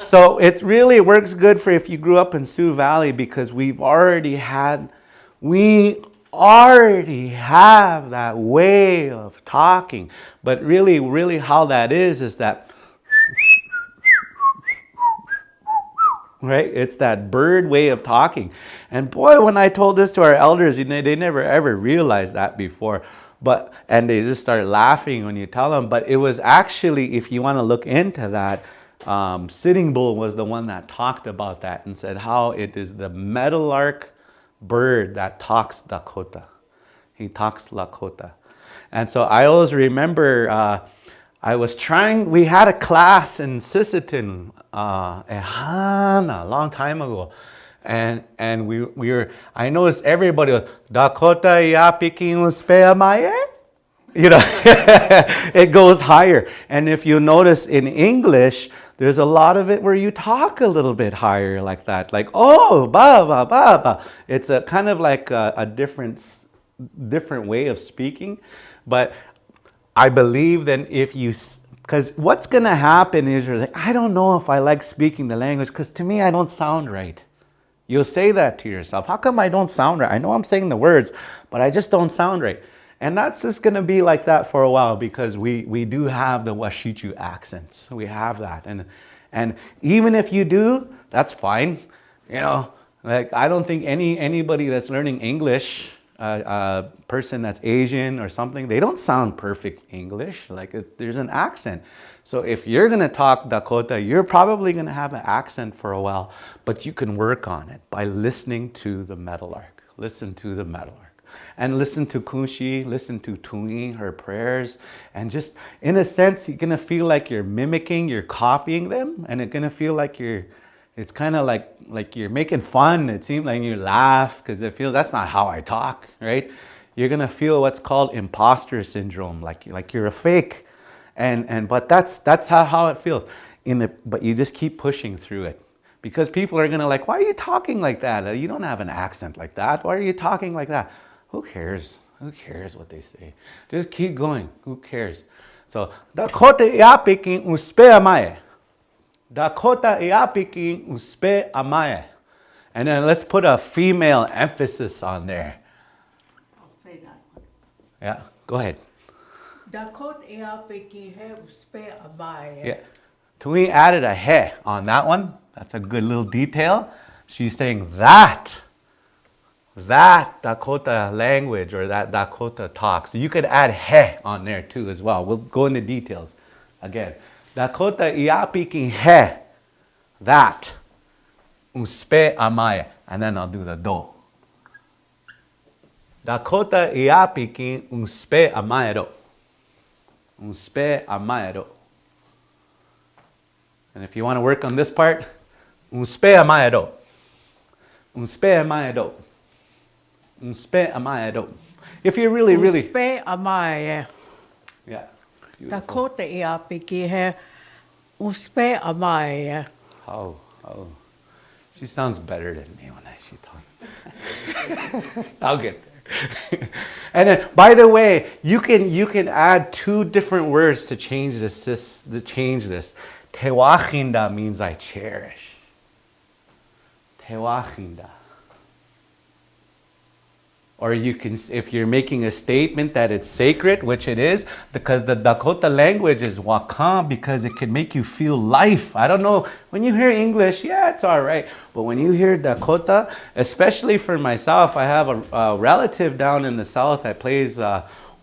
[SPEAKER 1] So it really works good for if you grew up in Sioux Valley because we already have that way of talking. But really how that is that, right? It's that bird way of talking. And boy, when I told this to our elders, they never ever realized that before. And they just start laughing when you tell them. But it was actually, if you want to look into that, Sitting Bull was the one that talked about that and said how it is the meadowlark bird that talks Dakota. He talks Lakota. And so I always remember we had a class in Sisseton, a long time ago. And we were, I noticed everybody was, Dakota, Iapi, Uspeamaye? You know, it goes higher. And if you notice in English, there's a lot of it where you talk a little bit higher like that. Like, oh, ba, ba, ba, ba. It's a kind of like a different way of speaking. But I believe that because what's going to happen is you're like, I don't know if I like speaking the language because to me, I don't sound right. You'll say that to yourself. How come I don't sound right? I know I'm saying the words, but I just don't sound right. And that's just going to be like that for a while because we do have the Washichu accents. We have that. And even if you do, that's fine. You know, like I don't think anybody that's learning English, a person that's Asian or something, they don't sound perfect English. Like there's an accent. So if you're going to talk Dakota, you're probably going to have an accent for a while, but you can work on it by listening to the meadowlark. Listen to the meadowlark. And listen to Kunshi, listen to Tui, her prayers, and just, in a sense, you're going to feel like you're mimicking, you're copying them, and it's going to feel like it's kind of like you're making fun. It seems like you laugh, because it feels, that's not how I talk, right? You're going to feel what's called imposter syndrome, like you're a fake, but that's how it feels. But you just keep pushing through it. Because people are going to like, why are you talking like that? You don't have an accent like that. Why are you talking like that? Who cares? Who cares what they say? Just keep going. Who cares? So, Dakota Iapi kin uspe amaye. Dakota Iapi kin uspe amaye. And then let's put a female emphasis on there.
[SPEAKER 2] I'll say that one.
[SPEAKER 1] Yeah, go ahead.
[SPEAKER 2] Dakota Iapi kin he uspe amaye.
[SPEAKER 1] Yeah. Tui added a he on that one. That's a good little detail. She's saying that Dakota language or that Dakota talk. So you could add he on there too as well. We'll go into details again. Dakota Iapi kin he, that, uspe amaye, and then I'll do the do. Dakota Iapi kin uspe amaye do. Uspe amaye do. And if you want to work on this part, uspe amaye do. Uspe amaye do. Uspe amaye do. If you really,
[SPEAKER 2] Uspe amaye.
[SPEAKER 1] yeah. Beautiful.
[SPEAKER 2] Dakota Iapi kin he uspe amaye.
[SPEAKER 1] Oh. She sounds better than me when she talks. I'll get there. And then, by the way, you can add two different words to change this. Tewachinda means I cherish. Tewachinda. Or you can, if you're making a statement that it's sacred, which it is, because the Dakota language is wakan, because it can make you feel life. I don't know, when you hear English, yeah, it's all right. But when you hear Dakota, especially for myself, I have a relative down in the south that plays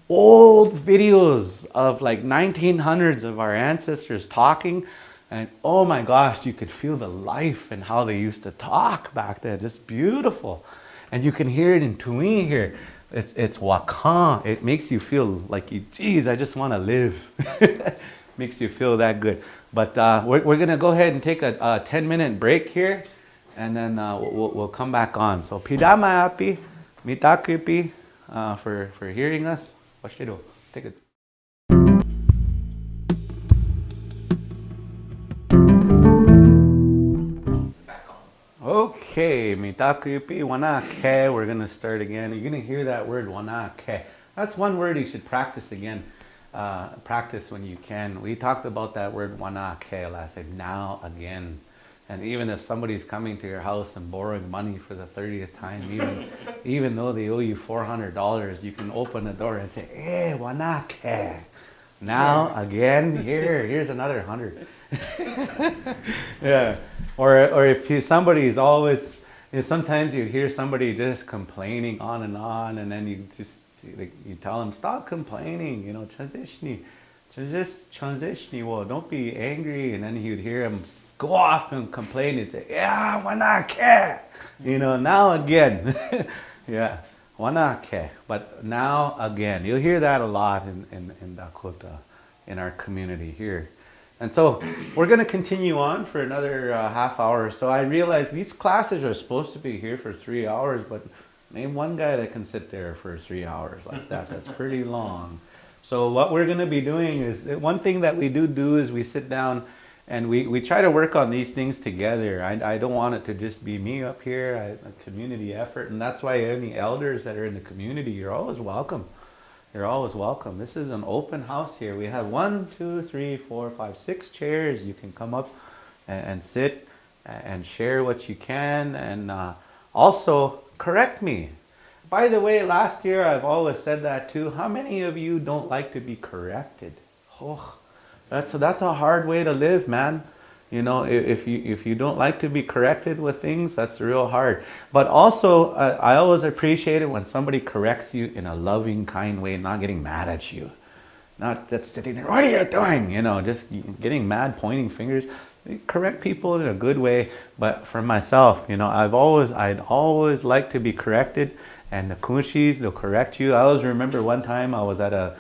[SPEAKER 1] old videos of like 1900s of our ancestors talking. And oh my gosh, you could feel the life and how they used to talk back then. Just beautiful. And you can hear it in Tui here. It's wakan. It makes you feel like, geez, I just want to live. Makes you feel that good. But we're going to go ahead and take a 10-minute break here. And then we'll come back on. So pidama api, mitakupi for hearing us. Washido. Take it. Okay, mitakupi wanake. We're gonna start again. You're gonna hear that word wanake. That's one word you should practice again. Practice when you can. We talked about that word wanake last time. Now again. And even if somebody's coming to your house and borrowing money for the 30th time, even though they owe you $400, you can open the door and say, "Hey, wanake." Now again, here's another 100. Yeah. Or if somebody's always, sometimes you hear somebody just complaining on, and then you tell them, stop complaining, transition, well, don't be angry, and then you'd hear them go off and complain and say, yeah, wanake, now again. Yeah, wanake, but now again. You'll hear that a lot in Dakota, in our community here. And so we're going to continue on for another half hour. So I realize these classes are supposed to be here for 3 hours, but name one guy that can sit there for 3 hours like that. That's pretty long. So what we're going to be doing is, one thing that we do is we sit down and we try to work on these things together. I don't want it to just be me up here, a community effort. And that's why any elders that are in the community, you're always welcome. You're always welcome. This is an open house here. We have 1, 2, 3, 4, 5, 6 chairs. You can come up and sit and share what you can, and also correct me. By the way, last year I've always said that too. How many of you don't like to be corrected? Oh, that's a hard way to live, man. If you don't like to be corrected with things, that's real hard. But also, I always appreciate it when somebody corrects you in a loving, kind way, not getting mad at you. Not just sitting there, what are you doing? Just getting mad, pointing fingers. Correct people in a good way. But for myself, I'd always like to be corrected. And the kunshis, they'll correct you. I always remember one time I was at a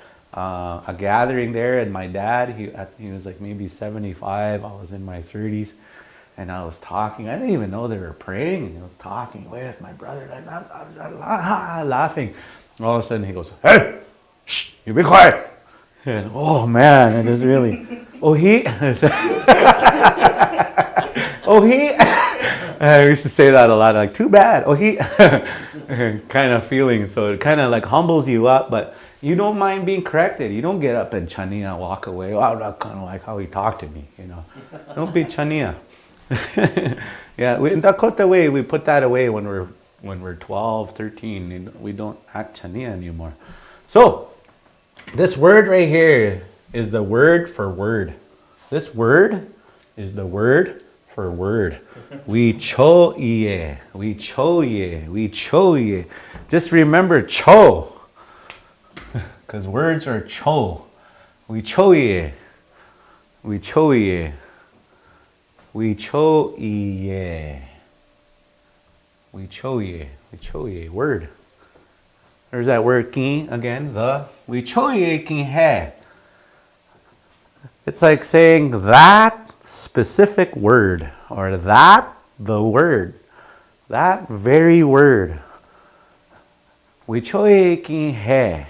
[SPEAKER 1] gathering there, and my dad, he was like maybe 75, I was in my 30s, and I was talking. I didn't even know they were praying, and I was talking with my brother, and I was laughing. All of a sudden he goes, "Hey, shh, you be quiet." And, oh man, it is really, oh he, oh he, I used to say that a lot, like, too bad, oh he, kind of feeling. So it kind of like humbles you up, but you don't mind being corrected. You don't get up and chania and walk away. Oh, that's kind of like how he talked to me, Don't be chania. Yeah, in Dakota way, we put that away when we're 12, 13. We don't act chania anymore. So, this word right here is the word for word. This word is the word for word. We cho ye. Just remember cho. Because words are cho. We cho ye. Word. There's that word king again. We cho ye king he. It's like saying that specific word, or the word, that very word. We cho ye king he.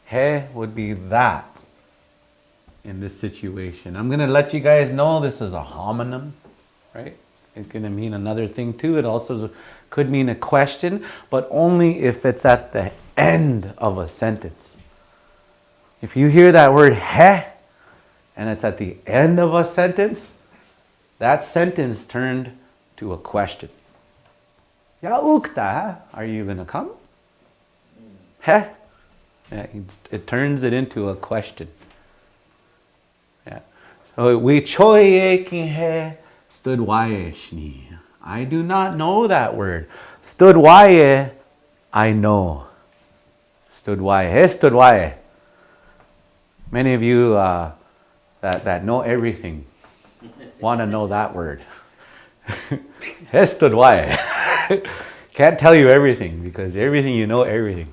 [SPEAKER 1] He would be that in this situation. I'm going to let you guys know this is a homonym, right? It's going to mean another thing too. It also could mean a question, but only if it's at the end of a sentence. If you hear that word he, and it's at the end of a sentence, that sentence turned to a question. Ya ukta, are you going to come? He? Yeah, it turns it into a question. Yeah. So we choye king he stood waye shni. I do not know that word. Stood waye, I know. Stood waye. He stood waye. Many of you that know everything want to know that word. He stood waye. Can't tell you everything, because everything you know everything.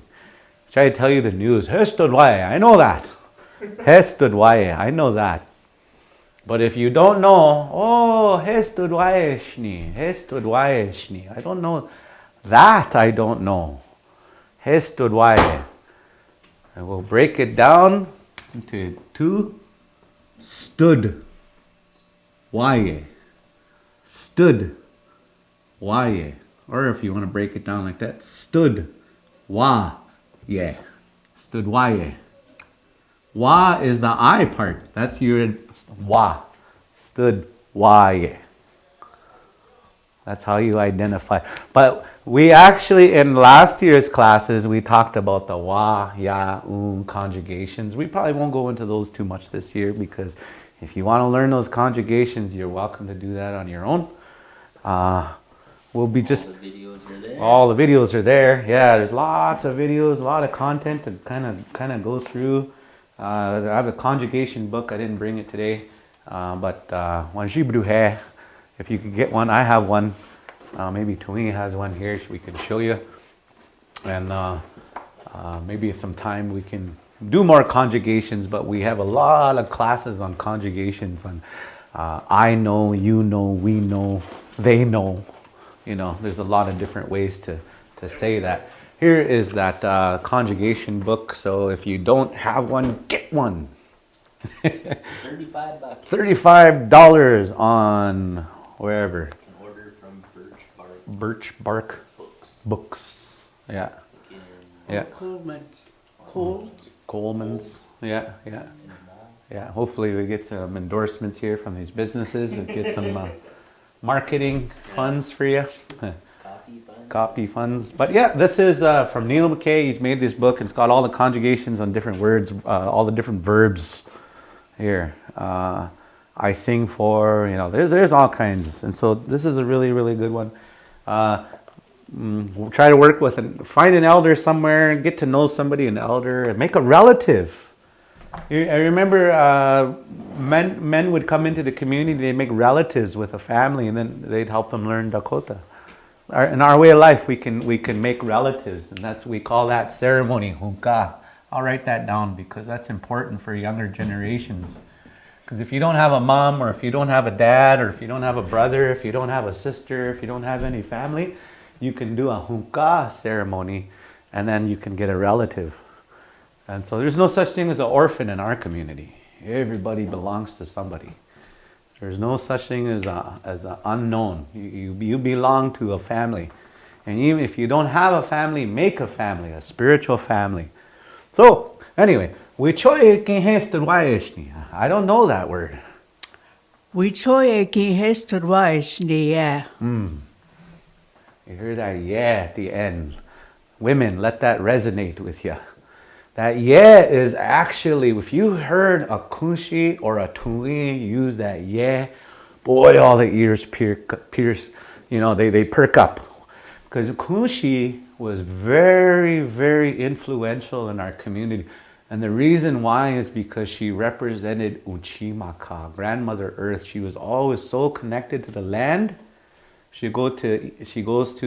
[SPEAKER 1] Try to tell you the news. He stood waye. I know that. He stood waye. I know that. But if you don't know, oh, he stood waye shni. He stood waye shni. I don't know that. I don't know. He stood waye. And we'll break it down into two. Stood waye. Stood waye. Or if you want to break it down like that, stood wa Yeah. Stood why. Wa is the I part. That's your wa. Stood why. That's how you identify. But we actually, in last year's classes, we talked about the wa, ya, conjugations. We probably won't go into those too much this year because if you want to learn those conjugations, you're welcome to do that on your own. We'll be just... All the videos are there. Yeah, there's lots of videos, a lot of content to kind of go through. I have a conjugation book. I didn't bring it today. But if you could get one, I have one. Maybe Tony has one here, so we can show you. And maybe some time we can do more conjugations, but we have a lot of classes on conjugations. On I know, you know, we know, they know. You know, there's a lot of different ways to say that. Here is that conjugation book. So if you don't have one, get one.
[SPEAKER 3] $35.
[SPEAKER 1] $35 on wherever.
[SPEAKER 3] You can order from
[SPEAKER 1] Birch Bark Books. Yeah. Yeah. Coleman's. Yeah. Yeah. Hopefully we get some endorsements here from these businesses and get some marketing funds for you. Copy funds. But yeah, this is from Neil McKay. He's made this book. It's got all the conjugations on different words, all the different verbs here. I sing for, you know, there's all kinds. And so this is a really, really good one. We'll try to work with and find an elder somewhere and get to know somebody, an elder, and make a relative. I remember men would come into the community, they'd make relatives with a family, and then they'd help them learn Dakota. In our way of life, we can make relatives, and we call that ceremony, hunka. I'll write that down because that's important for younger generations. Because if you don't have a mom, or if you don't have a dad, or if you don't have a brother, if you don't have a sister, if you don't have any family, you can do a hunka ceremony, and then you can get a relative. And so there's no such thing as an orphan in our community. Everybody belongs to somebody. There's no such thing as an unknown. You belong to a family. And even if you don't have a family, make a family, a spiritual family. So, anyway, I don't know that word.
[SPEAKER 2] We choy ki hesturwais yeah.
[SPEAKER 1] You hear that yeah at the end. Women, let that resonate with you. That yeah is actually, if you heard a kunshi or a tui use that yeah, boy, all the ears pierce, you know, they perk up. Because kunshi was very, very influential in our community. And the reason why is because she represented Uchimaka, Grandmother Earth. She was always so connected to the land. She goes to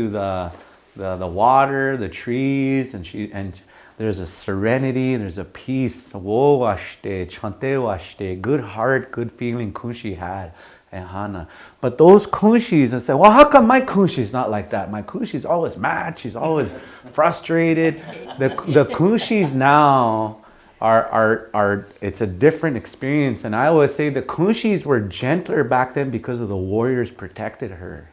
[SPEAKER 1] the water, the trees, and there's a serenity, there's a peace. Good heart, good feeling Kunshi had and Hana. But those Kunshis, and say, well, how come my Kunshi's not like that? My Kunshi's always mad, she's always frustrated. The Kunshis now are it's a different experience. And I always say the Kunshis were gentler back then because of the warriors protected her.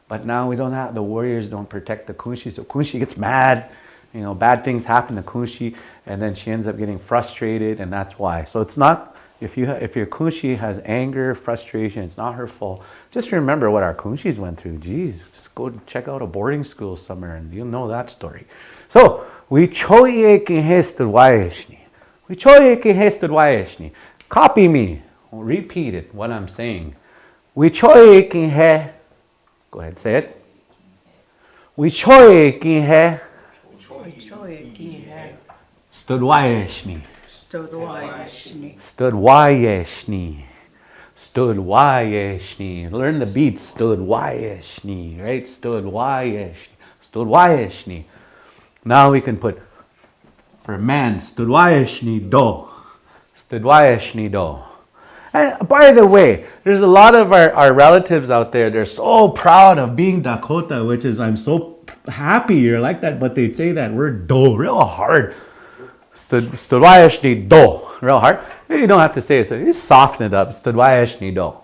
[SPEAKER 1] But now we don't have, the warriors don't protect the Kunshi, so Kunshi gets mad. You know, bad things happen to Kunshi, and then she ends up getting frustrated, and that's why. So it's not, if your Kunshi has anger, frustration, it's not her fault. Just remember what our Kunshis went through. Jeez, just go check out a boarding school somewhere, and you'll know that story. So, we choye ki hesturwayeshni. We choye ki hesturwayeshni. Copy me. I'll repeat it, what I'm saying. We choye ki he. Go ahead, say it. We choye ki he. Studwayeshni. Learn the beats. Studwayeshni, right? Studwayeshni. Now we can put, for man, Studwayeshni do. And by the way, there's a lot of our relatives out there, they're so proud of being Dakota, which is, I'm so happy you're like that, but they say that word do real hard. Studwayeshni do, real hard. You don't have to say it, so you soften it up. Studwayeshni do.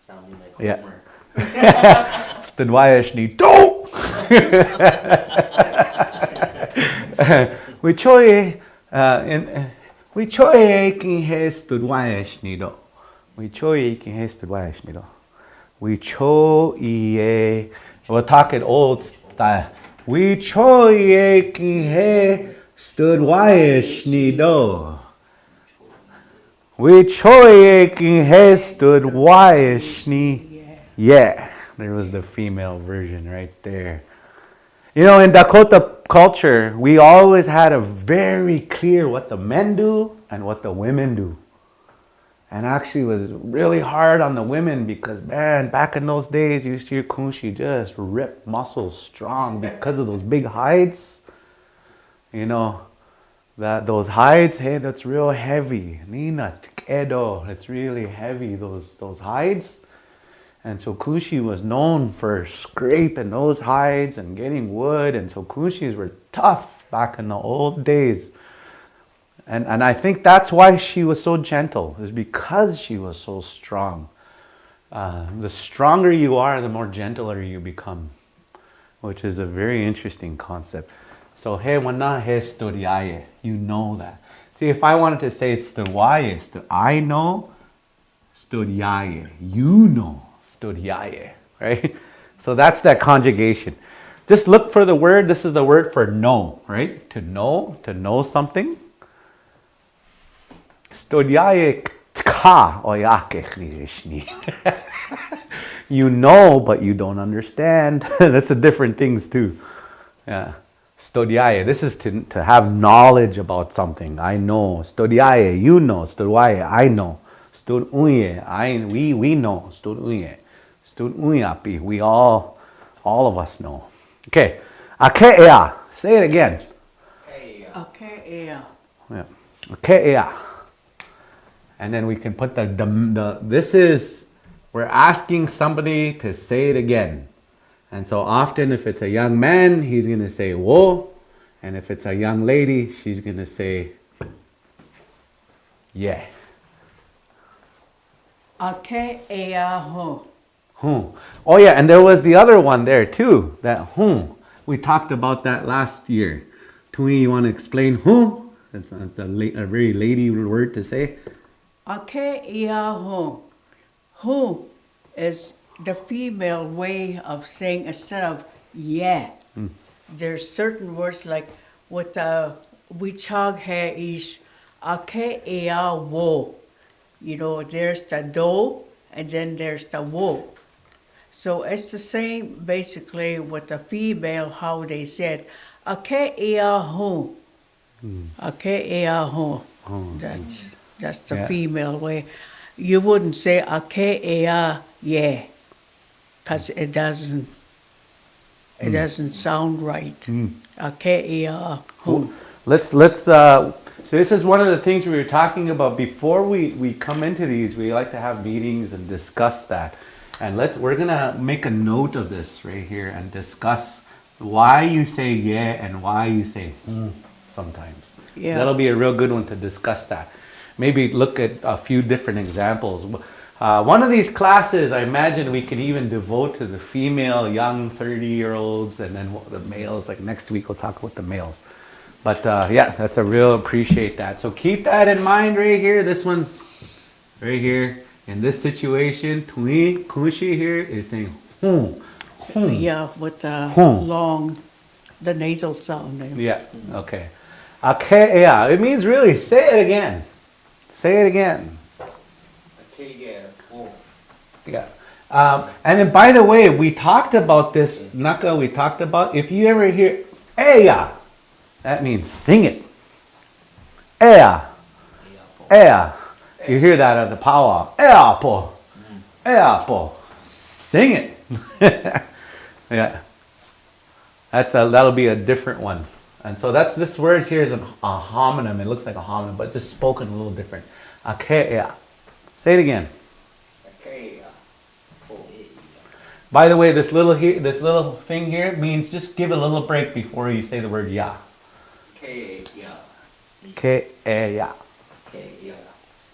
[SPEAKER 3] Sounding like
[SPEAKER 1] Homer. Studwayeshni do. We choye we choye king has to wash nido. We choye king has to wash nido. We choye. We'll talk it old style. We choye king has stood wash nido. We choye king has stood wash ni. Yeah, there was the female version right there. You know, in Dakota culture, we always had a very clear what the men do and what the women do. And actually was really hard on the women because, man, back in those days, you used to hear Kunshi just rip muscles strong because of those big hides. You know, those hides, hey, that's real heavy. Nina, Edo, it's really heavy, those hides. And so Kushi was known for scraping those hides and getting wood. And so Kushis were tough back in the old days. And I think that's why she was so gentle, is because she was so strong. The stronger you are, the more gentler you become, which is a very interesting concept. So, he wana he studiaye, you know that. See, if I wanted to say studiaye, I know, studiaye, you know. Studiaye, right? So that's that conjugation. Just look for the word. This is the word for know, right? To know something. Studiaye ka oyake. You know, but you don't understand. That's the different things too. Yeah. Studiaye. This is to have knowledge about something. I know. Studiaye, you know. Studiaye, I know. Studuye, we know. Studuye. Iapi, we all of us know. Okay, ake'ea. Say it again.
[SPEAKER 2] Ake'ea.
[SPEAKER 1] Yeah, ake'ea. And then we can put the. This is, we're asking somebody to say it again. And so often, if it's a young man, he's gonna say wo, and if it's a young lady, she's gonna say yeah.
[SPEAKER 2] Ake'ea ho.
[SPEAKER 1] Oh yeah, and there was the other one there too. That we talked about that last year. Tui, you want to explain That's a very lady word to say.
[SPEAKER 2] Ake'ea ho. Ho is the female way of saying instead of yeah. There's certain words like with we chag he ish ake'ea wo. You know, there's the do and then there's the wo. So it's the same basically with the female, how they said, ake'ea ho. Ake'ea ho. That's the female way. You wouldn't say ake'ea yeah, because it doesn't sound right. Ake'ea ho.
[SPEAKER 1] So this is one of the things we were talking about before we come into these. We like to have meetings and discuss that. And we're gonna make a note of this right here and discuss why you say yeah and why you say sometimes.
[SPEAKER 2] Yeah.
[SPEAKER 1] That'll be a real good one to discuss that. Maybe look at a few different examples. One of these classes, I imagine we could even devote to the female young 30-year-olds, and then the males. Like next week, we'll talk about the males. But yeah, that's a real appreciate that. So keep that in mind right here. This one's right here. In this situation, Kushi here is saying
[SPEAKER 2] Yeah, with the the nasal sound there.
[SPEAKER 1] Yeah, okay. Ake'ea. It means really, say it again. Say it again. Yeah. And then, by the way, we talked about this, Naka, we talked about, if you ever hear Eya, that means sing it. Eya. Eya. You hear that at the powwow. Iapi. Iapi. Sing it. Yeah. That'll be a different one. And so this word here is a homonym. It looks like a homonym, but just spoken a little different. Ake'ea. Say it again. By the way, this little thing here means just give it a little break before you say the word ya. Ke'ea.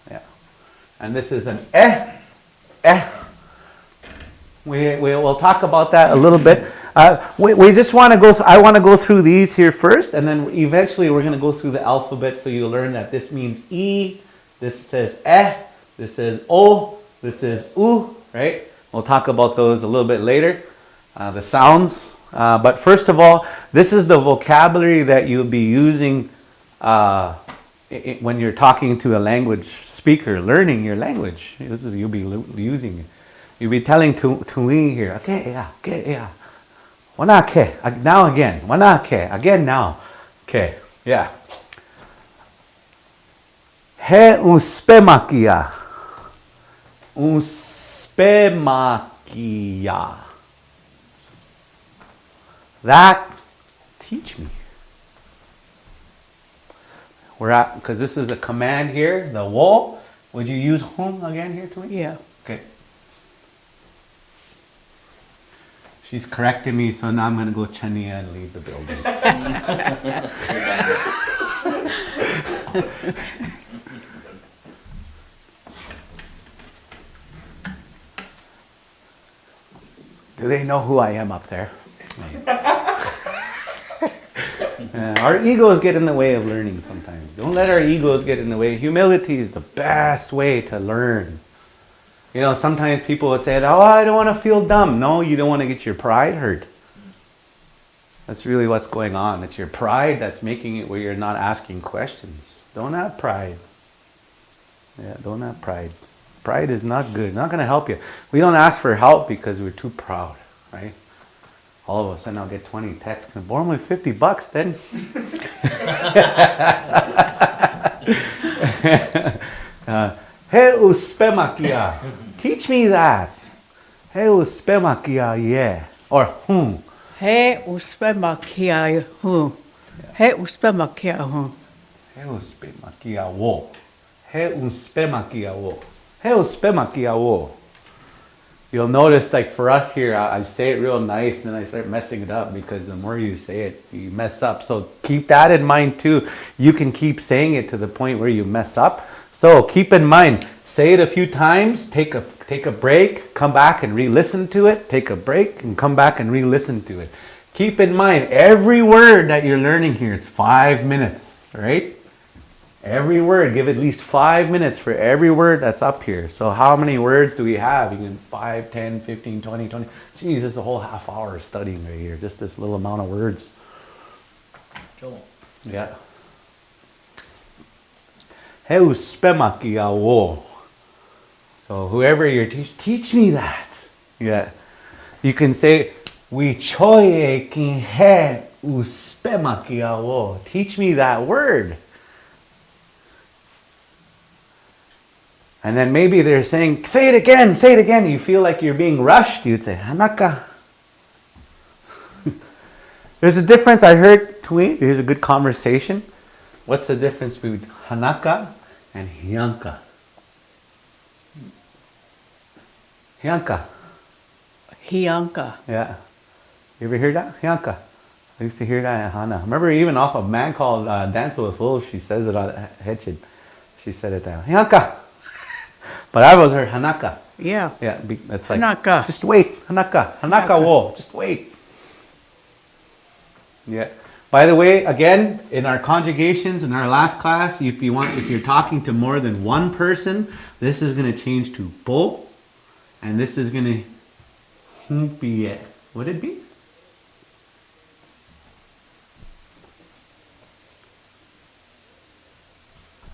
[SPEAKER 1] Yeah. And this is an eh. We'll talk about that a little bit. We just want to go. I want to go through these here first, and then eventually we're going to go through the alphabet, so you'll learn that this means E. This says eh. This says o. This says u. Right? We'll talk about those a little bit later. The sounds. But first of all, this is the vocabulary that you'll be using when you're talking to a language speaker, learning your language. This is you'll be using it. You'll be telling to me here. Okay, yeah. Wana ke. Now again. Wana ke. Again now. Okay. Yeah. He uspemakia. Uspemakia. That, teach me. We're at, because this is a command here, the wo. Would you use whom again here to me?
[SPEAKER 2] Yeah.
[SPEAKER 1] Okay. She's correcting me, so now I'm going to go Chania and leave the building. Do they know who I am up there? Our egos get in the way of learning sometimes. Don't let our egos get in the way. Humility is the best way to learn. You know, sometimes people would say, oh, I don't want to feel dumb. No, you don't want to get your pride hurt. That's really what's going on. It's your pride that's making it where you're not asking questions. Don't have pride. Yeah, don't have pride. Pride is not good. Not going to help you. We don't ask for help because we're too proud, right? All of a sudden I'll get 20 texts. Born with $50 then. He uspemakia. Teach me that. He uspemakia, yeah. Or whom.
[SPEAKER 2] He uspemakia hu. He uspemakia hu.
[SPEAKER 1] He uspemakia wo. He uspemakia wo. He uspemakia wo. You'll notice, like for us here, I say it real nice, and then I start messing it up because the more you say it, you mess up. So keep that in mind too. You can keep saying it to the point where you mess up. So keep in mind, say it a few times, take a break, come back and re-listen to it, take a break and come back and re-listen to it. Keep in mind, every word that you're learning here, it's 5 minutes, right? Every word, give at least 5 minutes for every word that's up here. So how many words do we have? You can 5, 10, 15, 20, 20. Geez, this is a whole half hour of studying right here. Just this little amount of words.
[SPEAKER 3] Joel.
[SPEAKER 1] Yeah. Heu spemakia wo. So whoever you're teach me that. Yeah. You can say, we choye kin he uspemakia wo. Teach me that word. And then maybe they're saying, say it again, say it again. You feel like you're being rushed. You'd say, Hanaka. There's a difference. I heard tweet. Here's a good conversation. What's the difference between Hanaka and Hyanka? Hyanka.
[SPEAKER 2] Hyanka.
[SPEAKER 1] Yeah. You ever hear that? Hyanka. I used to hear that at Hana. Remember even off a man called Dance with Wolves, she says it on Hechid. She said it down. Hyanka. But I was her Hanaka.
[SPEAKER 2] Yeah.
[SPEAKER 1] Yeah, that's like,
[SPEAKER 2] Hanaka.
[SPEAKER 1] just wait. Hanaka. Hanaka wo. Just wait. Yeah. By the way, again, in our conjugations, in our last class, if you're talking to more than one person, this is going to change to bo, and this is going to be. What would it be?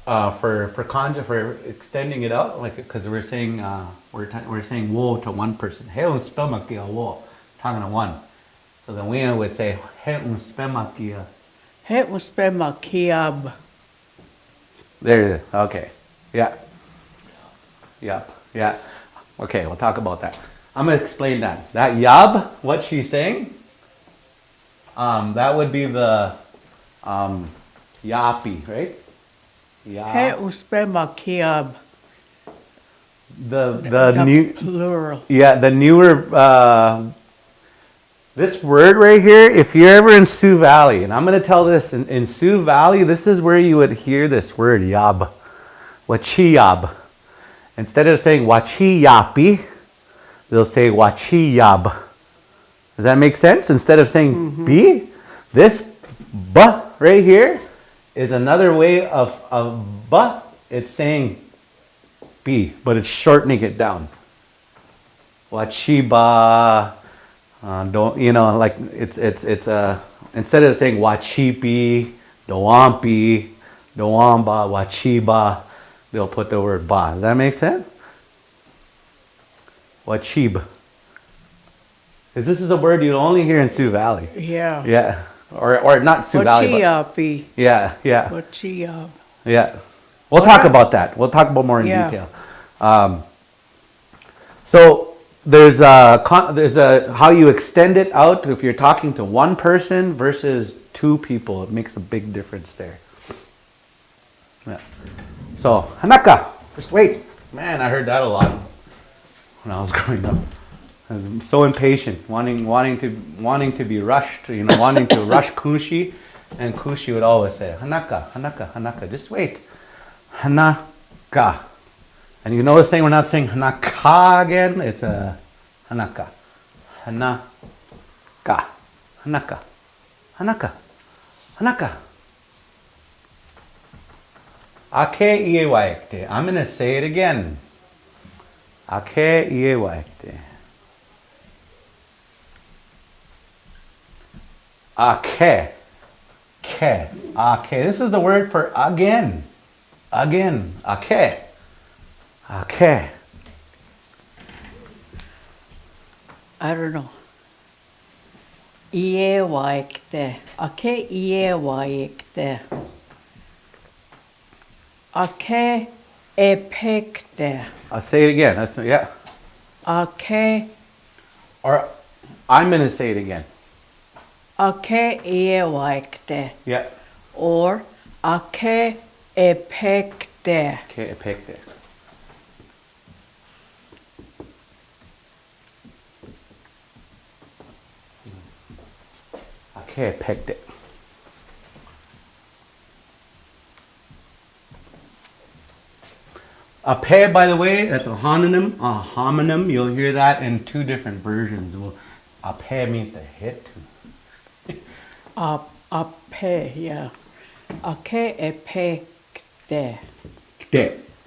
[SPEAKER 1] For extending it out, like because we're saying we're saying wo to one person. He uspemakia wo, talking to one. So then we would say he uspemakia.
[SPEAKER 2] He uspemakiab.
[SPEAKER 1] There it is. Okay. Yeah. Yep. Yeah. Okay, we'll talk about that. I'm gonna explain that. That yab, what she's saying, that would be the Iapi, right? Yeah.
[SPEAKER 2] He uspemakiab.
[SPEAKER 1] The new
[SPEAKER 2] plural.
[SPEAKER 1] Yeah, the newer this word right here, if you're ever in Sioux Valley, and I'm going to tell this, in Sioux Valley, this is where you would hear this word, yab. Wachiyab. Instead of saying wachiyapi, they'll say wachiyab. Does that make sense? Instead of saying B, this B right here is another way of B. It's saying B, but it's shortening it down. Wachiba, don't, you know, like it's instead of saying wachipi, doampi, doamba, wachiba, they'll put the word ba. Does that make sense? Wachib. Because this is a word you'll only hear in Sioux Valley.
[SPEAKER 2] Yeah.
[SPEAKER 1] Yeah. Or not Sioux Valley, but
[SPEAKER 2] Iapi.
[SPEAKER 1] yeah. Yeah. We'll talk about that. We'll talk about more in detail. So there's a how you extend it out if you're talking to one person versus two people. It makes a big difference there. Yeah. So Hanaka, just wait. Man, I heard that a lot when I was growing up. I was so impatient, wanting to be rushed, you know, wanting to rush Kushi, and Kushi would always say, Hanaka, Hanaka, Hanaka, just wait. Hanaka. And you notice saying we're not saying Hanaka again, it's a Hanaka. Hanaka. Hanaka. Hanaka. Hanaka. Ake ie waikte. I'm going to say it again. Ake ie waikte. Ake. Ke. Ake. This is the word for again. Again. Ake. Ake.
[SPEAKER 2] I don't know. Ie waikte. Ake ie waikte. Ake epekte.
[SPEAKER 1] I'll say it again. That's, yeah.
[SPEAKER 2] Ake
[SPEAKER 1] Or I'm going to say it again.
[SPEAKER 2] ake ie waikte.
[SPEAKER 1] Yeah.
[SPEAKER 2] Or ake epekte.
[SPEAKER 1] Okay, pick this. Okay, I picked it. A pair, by the way, that's a homonym. A homonym, you'll hear that in two different versions. Well, a pair means to hit.
[SPEAKER 2] Ape, yeah. Ake epekte.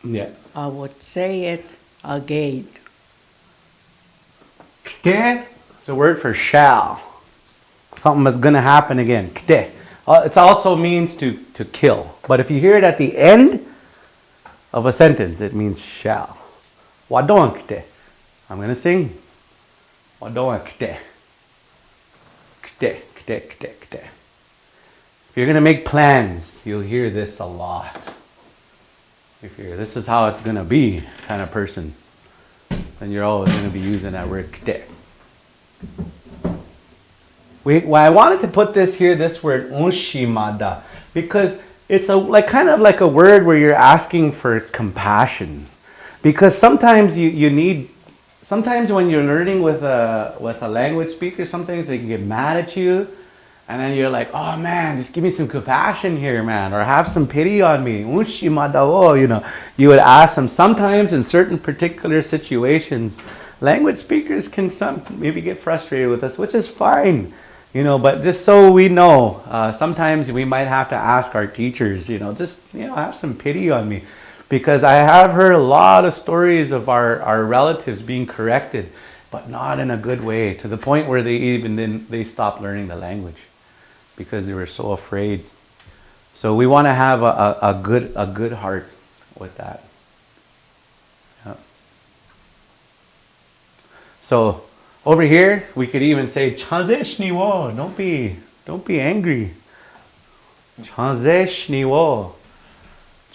[SPEAKER 1] Yeah.
[SPEAKER 2] I would say it again.
[SPEAKER 1] Kte is a word for shall. Something that's going to happen again. Kte. It also means to kill. But if you hear it at the end of a sentence, it means shall. Wadon kte. I'm going to sing. Wadon kte. Kte, kte, kte, kte. If you're going to make plans, you'll hear this a lot. If you're this is how it's going to be kind of person, then you're always going to be using that word kte. Why I wanted to put this here, this word unshimada, because it's kind of like a word where you're asking for compassion. Because sometimes you need, sometimes when you're learning with a language speaker, sometimes they can get mad at you, and then you're like, oh man, just give me some compassion here, man, or have some pity on me. Unshimada wo, you know, you would ask them. Sometimes in certain particular situations, language speakers can maybe get frustrated with us, which is fine. You know, but just so we know, sometimes we might have to ask our teachers, just have some pity on me. Because I have heard a lot of stories of our relatives being corrected, but not in a good way, to the point where they stopped learning the language because they were so afraid. So we want to have a good heart with that. Yeah. So over here, we could even say, "Chanzeshni wo." Don't be angry. Chanzeshni wo.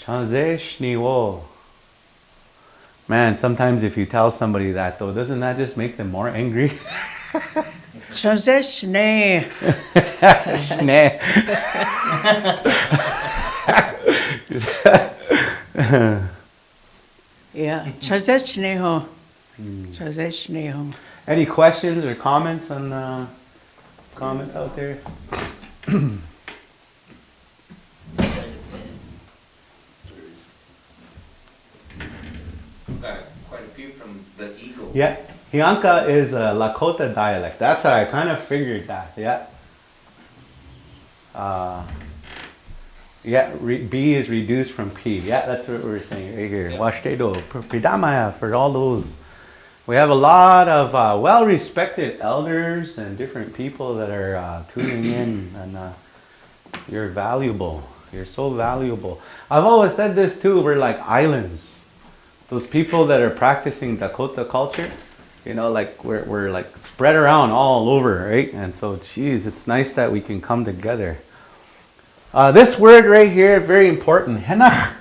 [SPEAKER 1] Chanzeshni wo. Man, sometimes if you tell somebody that, though, doesn't that just make them more angry?
[SPEAKER 2] Chanzeshne.
[SPEAKER 1] Shne.
[SPEAKER 2] Yeah, chanzeshne ho. Chanzeshne ho.
[SPEAKER 1] Any questions or comments on comments out there?
[SPEAKER 3] Got quite a few from the Eagle.
[SPEAKER 1] Yeah. Hianka is a Lakota dialect. That's how I kind of figured that. Yeah. Yeah, B is reduced from P. Yeah, that's what we're saying right here. Washtedo, Pridamaya, for all those. We have a lot of well-respected elders and different people that are tuning in, and you're valuable. You're so valuable. I've always said this too, we're like islands. Those people that are practicing Dakota culture, you know, like we're like spread around all over, right? And so, geez, it's nice that we can come together. This word right here, very important. Henach.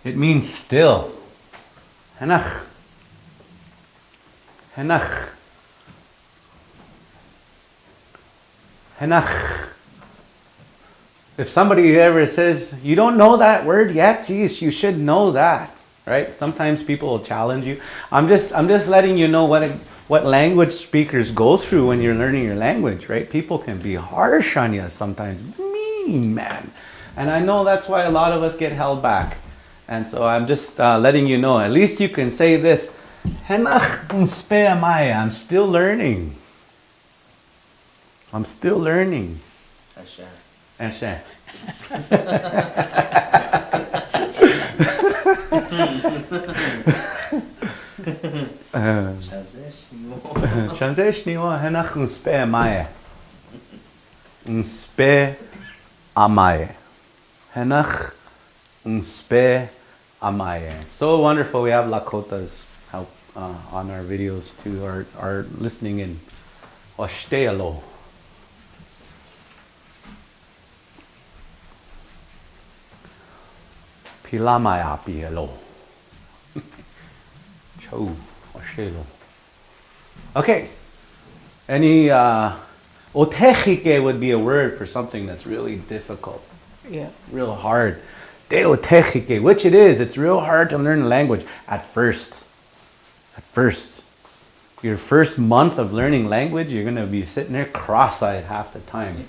[SPEAKER 1] It means still. Henach. Henach. Henach. If somebody ever says, you don't know that word yet, geez, you should know that, right? Sometimes people will challenge you. I'm just letting you know what language speakers go through when you're learning your language, right? People can be harsh on you sometimes. Mean, man. And I know that's why a lot of us get held back. And so I'm just letting you know, at least you can say this, I'm still learning. I'm still learning. Ashe. Transition henach unspe amaye. Unspe amaye. Henach unspe amaye. So wonderful. We have Lakotas help on our videos too, are listening in. Oshtealo. Pilama Iapi, hello. Cho, Oshelo. Okay. Any, otechike would be a word for something that's really difficult.
[SPEAKER 2] Yeah.
[SPEAKER 1] Real hard. De otechike, which it is. It's real hard to learn the language at first. At first. Your first month of learning language, you're going to be sitting there cross-eyed half the time.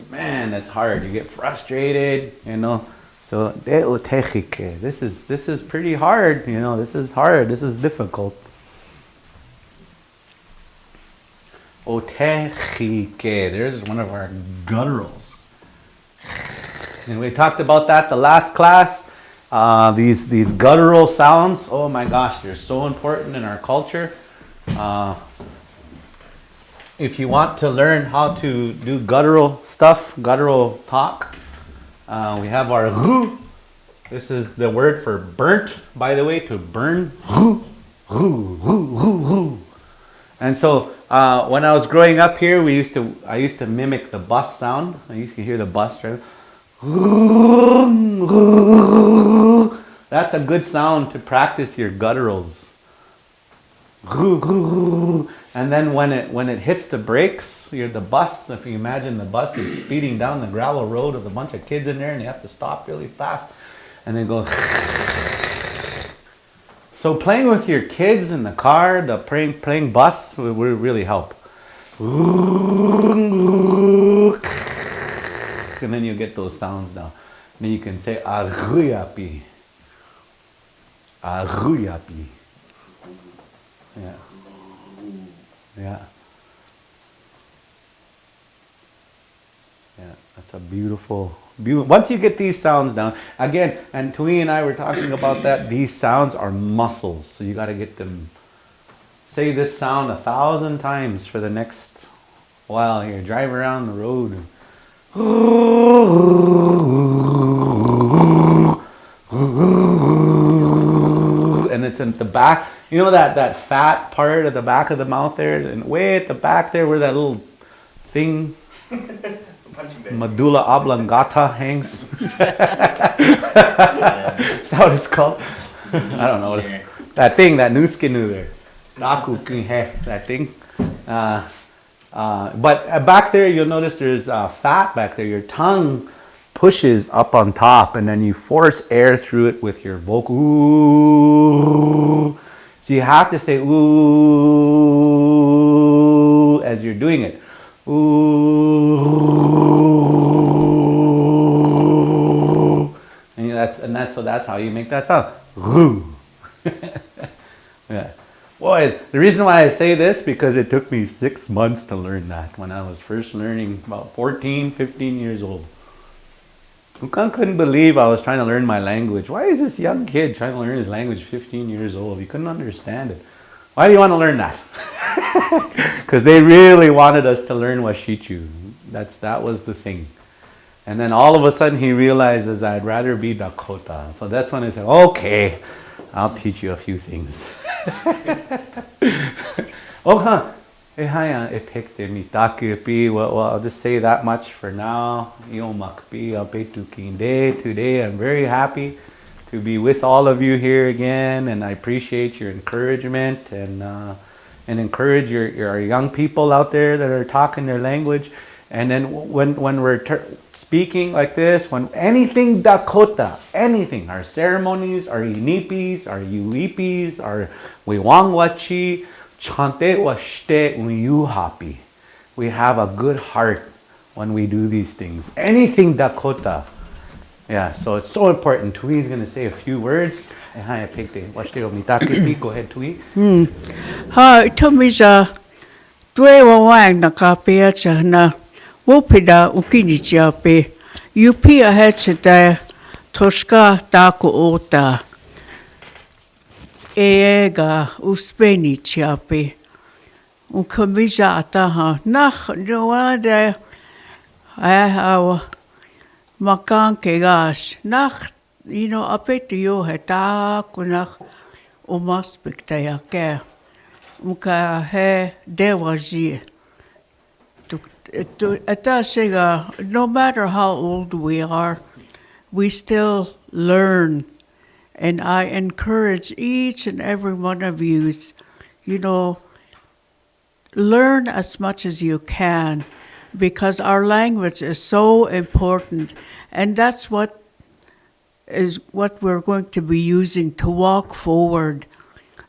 [SPEAKER 1] Man, that's hard. You get frustrated, you know. So, this is pretty hard, you know, this is hard, this is difficult. Otechike, there's one of our gutturals. And we talked about that the last class. These guttural sounds, oh my gosh, they're so important in our culture. If you want to learn how to do guttural stuff, guttural talk, we have our ru. This is the word for burnt, by the way, to burn. Ru, ru, ru, ru, ru. And so when I was growing up here, I used to mimic the bus sound. I used to hear the bus drive. That's a good sound to practice your gutturals. And then when it hits the brakes, the bus, if you imagine the bus is speeding down the gravel road with a bunch of kids in there and they have to stop really fast and then go. So playing with your kids in the car, the playing bus would really help. And then you get those sounds now. Then you can say Iapi. Iapi. Yeah. Yeah. Yeah, that's a beautiful. Once you get these sounds down, again, and Tui and I were talking about that, these sounds are muscles. So you got to get them. Say this sound 1,000 times for the next while here. Drive around the road. And it's in the back. You know that fat part at the back of the mouth there? And way at the back there where that little thing, medulla oblongata hangs? Is that what it's called? I don't know what it's called. That thing, that nuskinu there. That thing. But back there, you'll notice there's fat back there. Your tongue pushes up on top and then you force air through it with your vocal. Ooh. So you have to say ooh as you're doing it. Ooh. And that's how you make that sound. Ooh. Yeah. Boy, the reason why I say this, because it took me 6 months to learn that when I was first learning, about 14, 15 years old. Ukan couldn't believe I was trying to learn my language. Why is this young kid trying to learn his language 15 years old? He couldn't understand it. Why do you want to learn that? Because they really wanted us to learn Washichu. That was the thing. And then all of a sudden he realizes I'd rather be Dakota. So that's when I said, okay, I'll teach you a few things. Okay. Well, I'll just say that much for now. Today I'm very happy to be with all of you here again, and I appreciate your encouragement and encourage your young people out there that are talking their language. And then when we're speaking like this, when anything Dakota, anything, our ceremonies, our inipis, our uipis, our wiwangwachi, chante washte uyuhapi. We have a good heart when we do these things. Anything Dakota. Yeah, so it's so important. Tui is going to say a few words. Go ahead, Tui.
[SPEAKER 2] Hi, Tomisa. Dwe wawang na kapia chana. Wopida ukini chiape. Yupi ahechete toshka taku ota. Eega uspeni chiape. Ukamija ataha. Nach nuade. Ahawa. Makan kegas. Nach, apeti yo heta kunach umaspektaya ke. Uka he dewaji. No matter how old we are, we still learn. And I encourage each and every one of you, learn as much as you can, because our language is so important. And that's what we're going to be using to walk forward,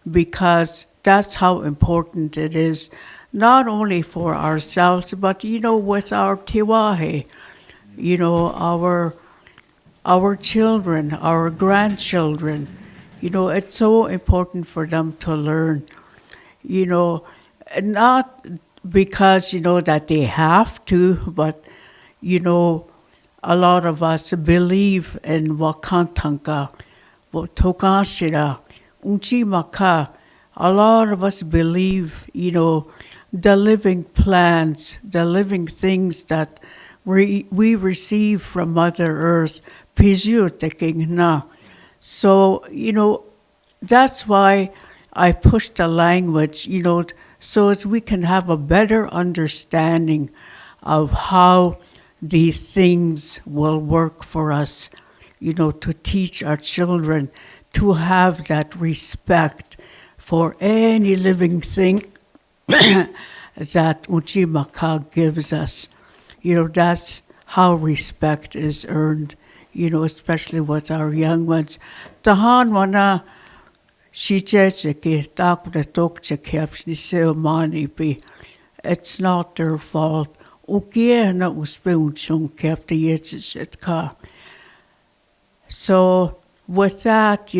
[SPEAKER 2] because that's how important it is, not only for ourselves, but, with our tiwahe, our children, our grandchildren. It's so important for them to learn, not because, that they have to, but, a lot of us believe in wakantanka, tokashira, unchimaka. A lot of us believe, the living plants, the living things that we receive from Mother Earth. So, that's why I push the language, so as we can have a better understanding of how these things will work for us, to teach our children to have that respect for any living thing that Uchimaka gives us. That's how respect is earned, especially with our young ones. Tahan wana shichecheke takure tokchekepsni manipi. It's not their fault. Ukie na uspe unchung kepte yechichetka. So with that,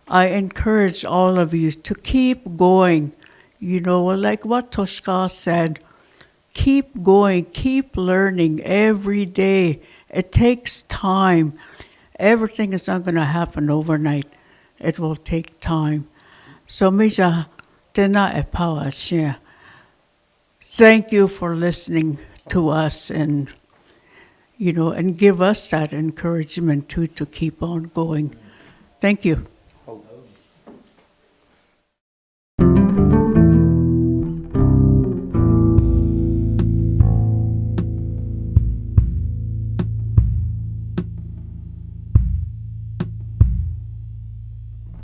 [SPEAKER 2] I encourage all of you to keep going. Like what Toshka said, keep going, keep learning every day. It takes time. Everything is not going to happen overnight. It will take time. So, Misha, tena epawa chia. Thank you for listening to us and give us that encouragement to keep on going. Thank you.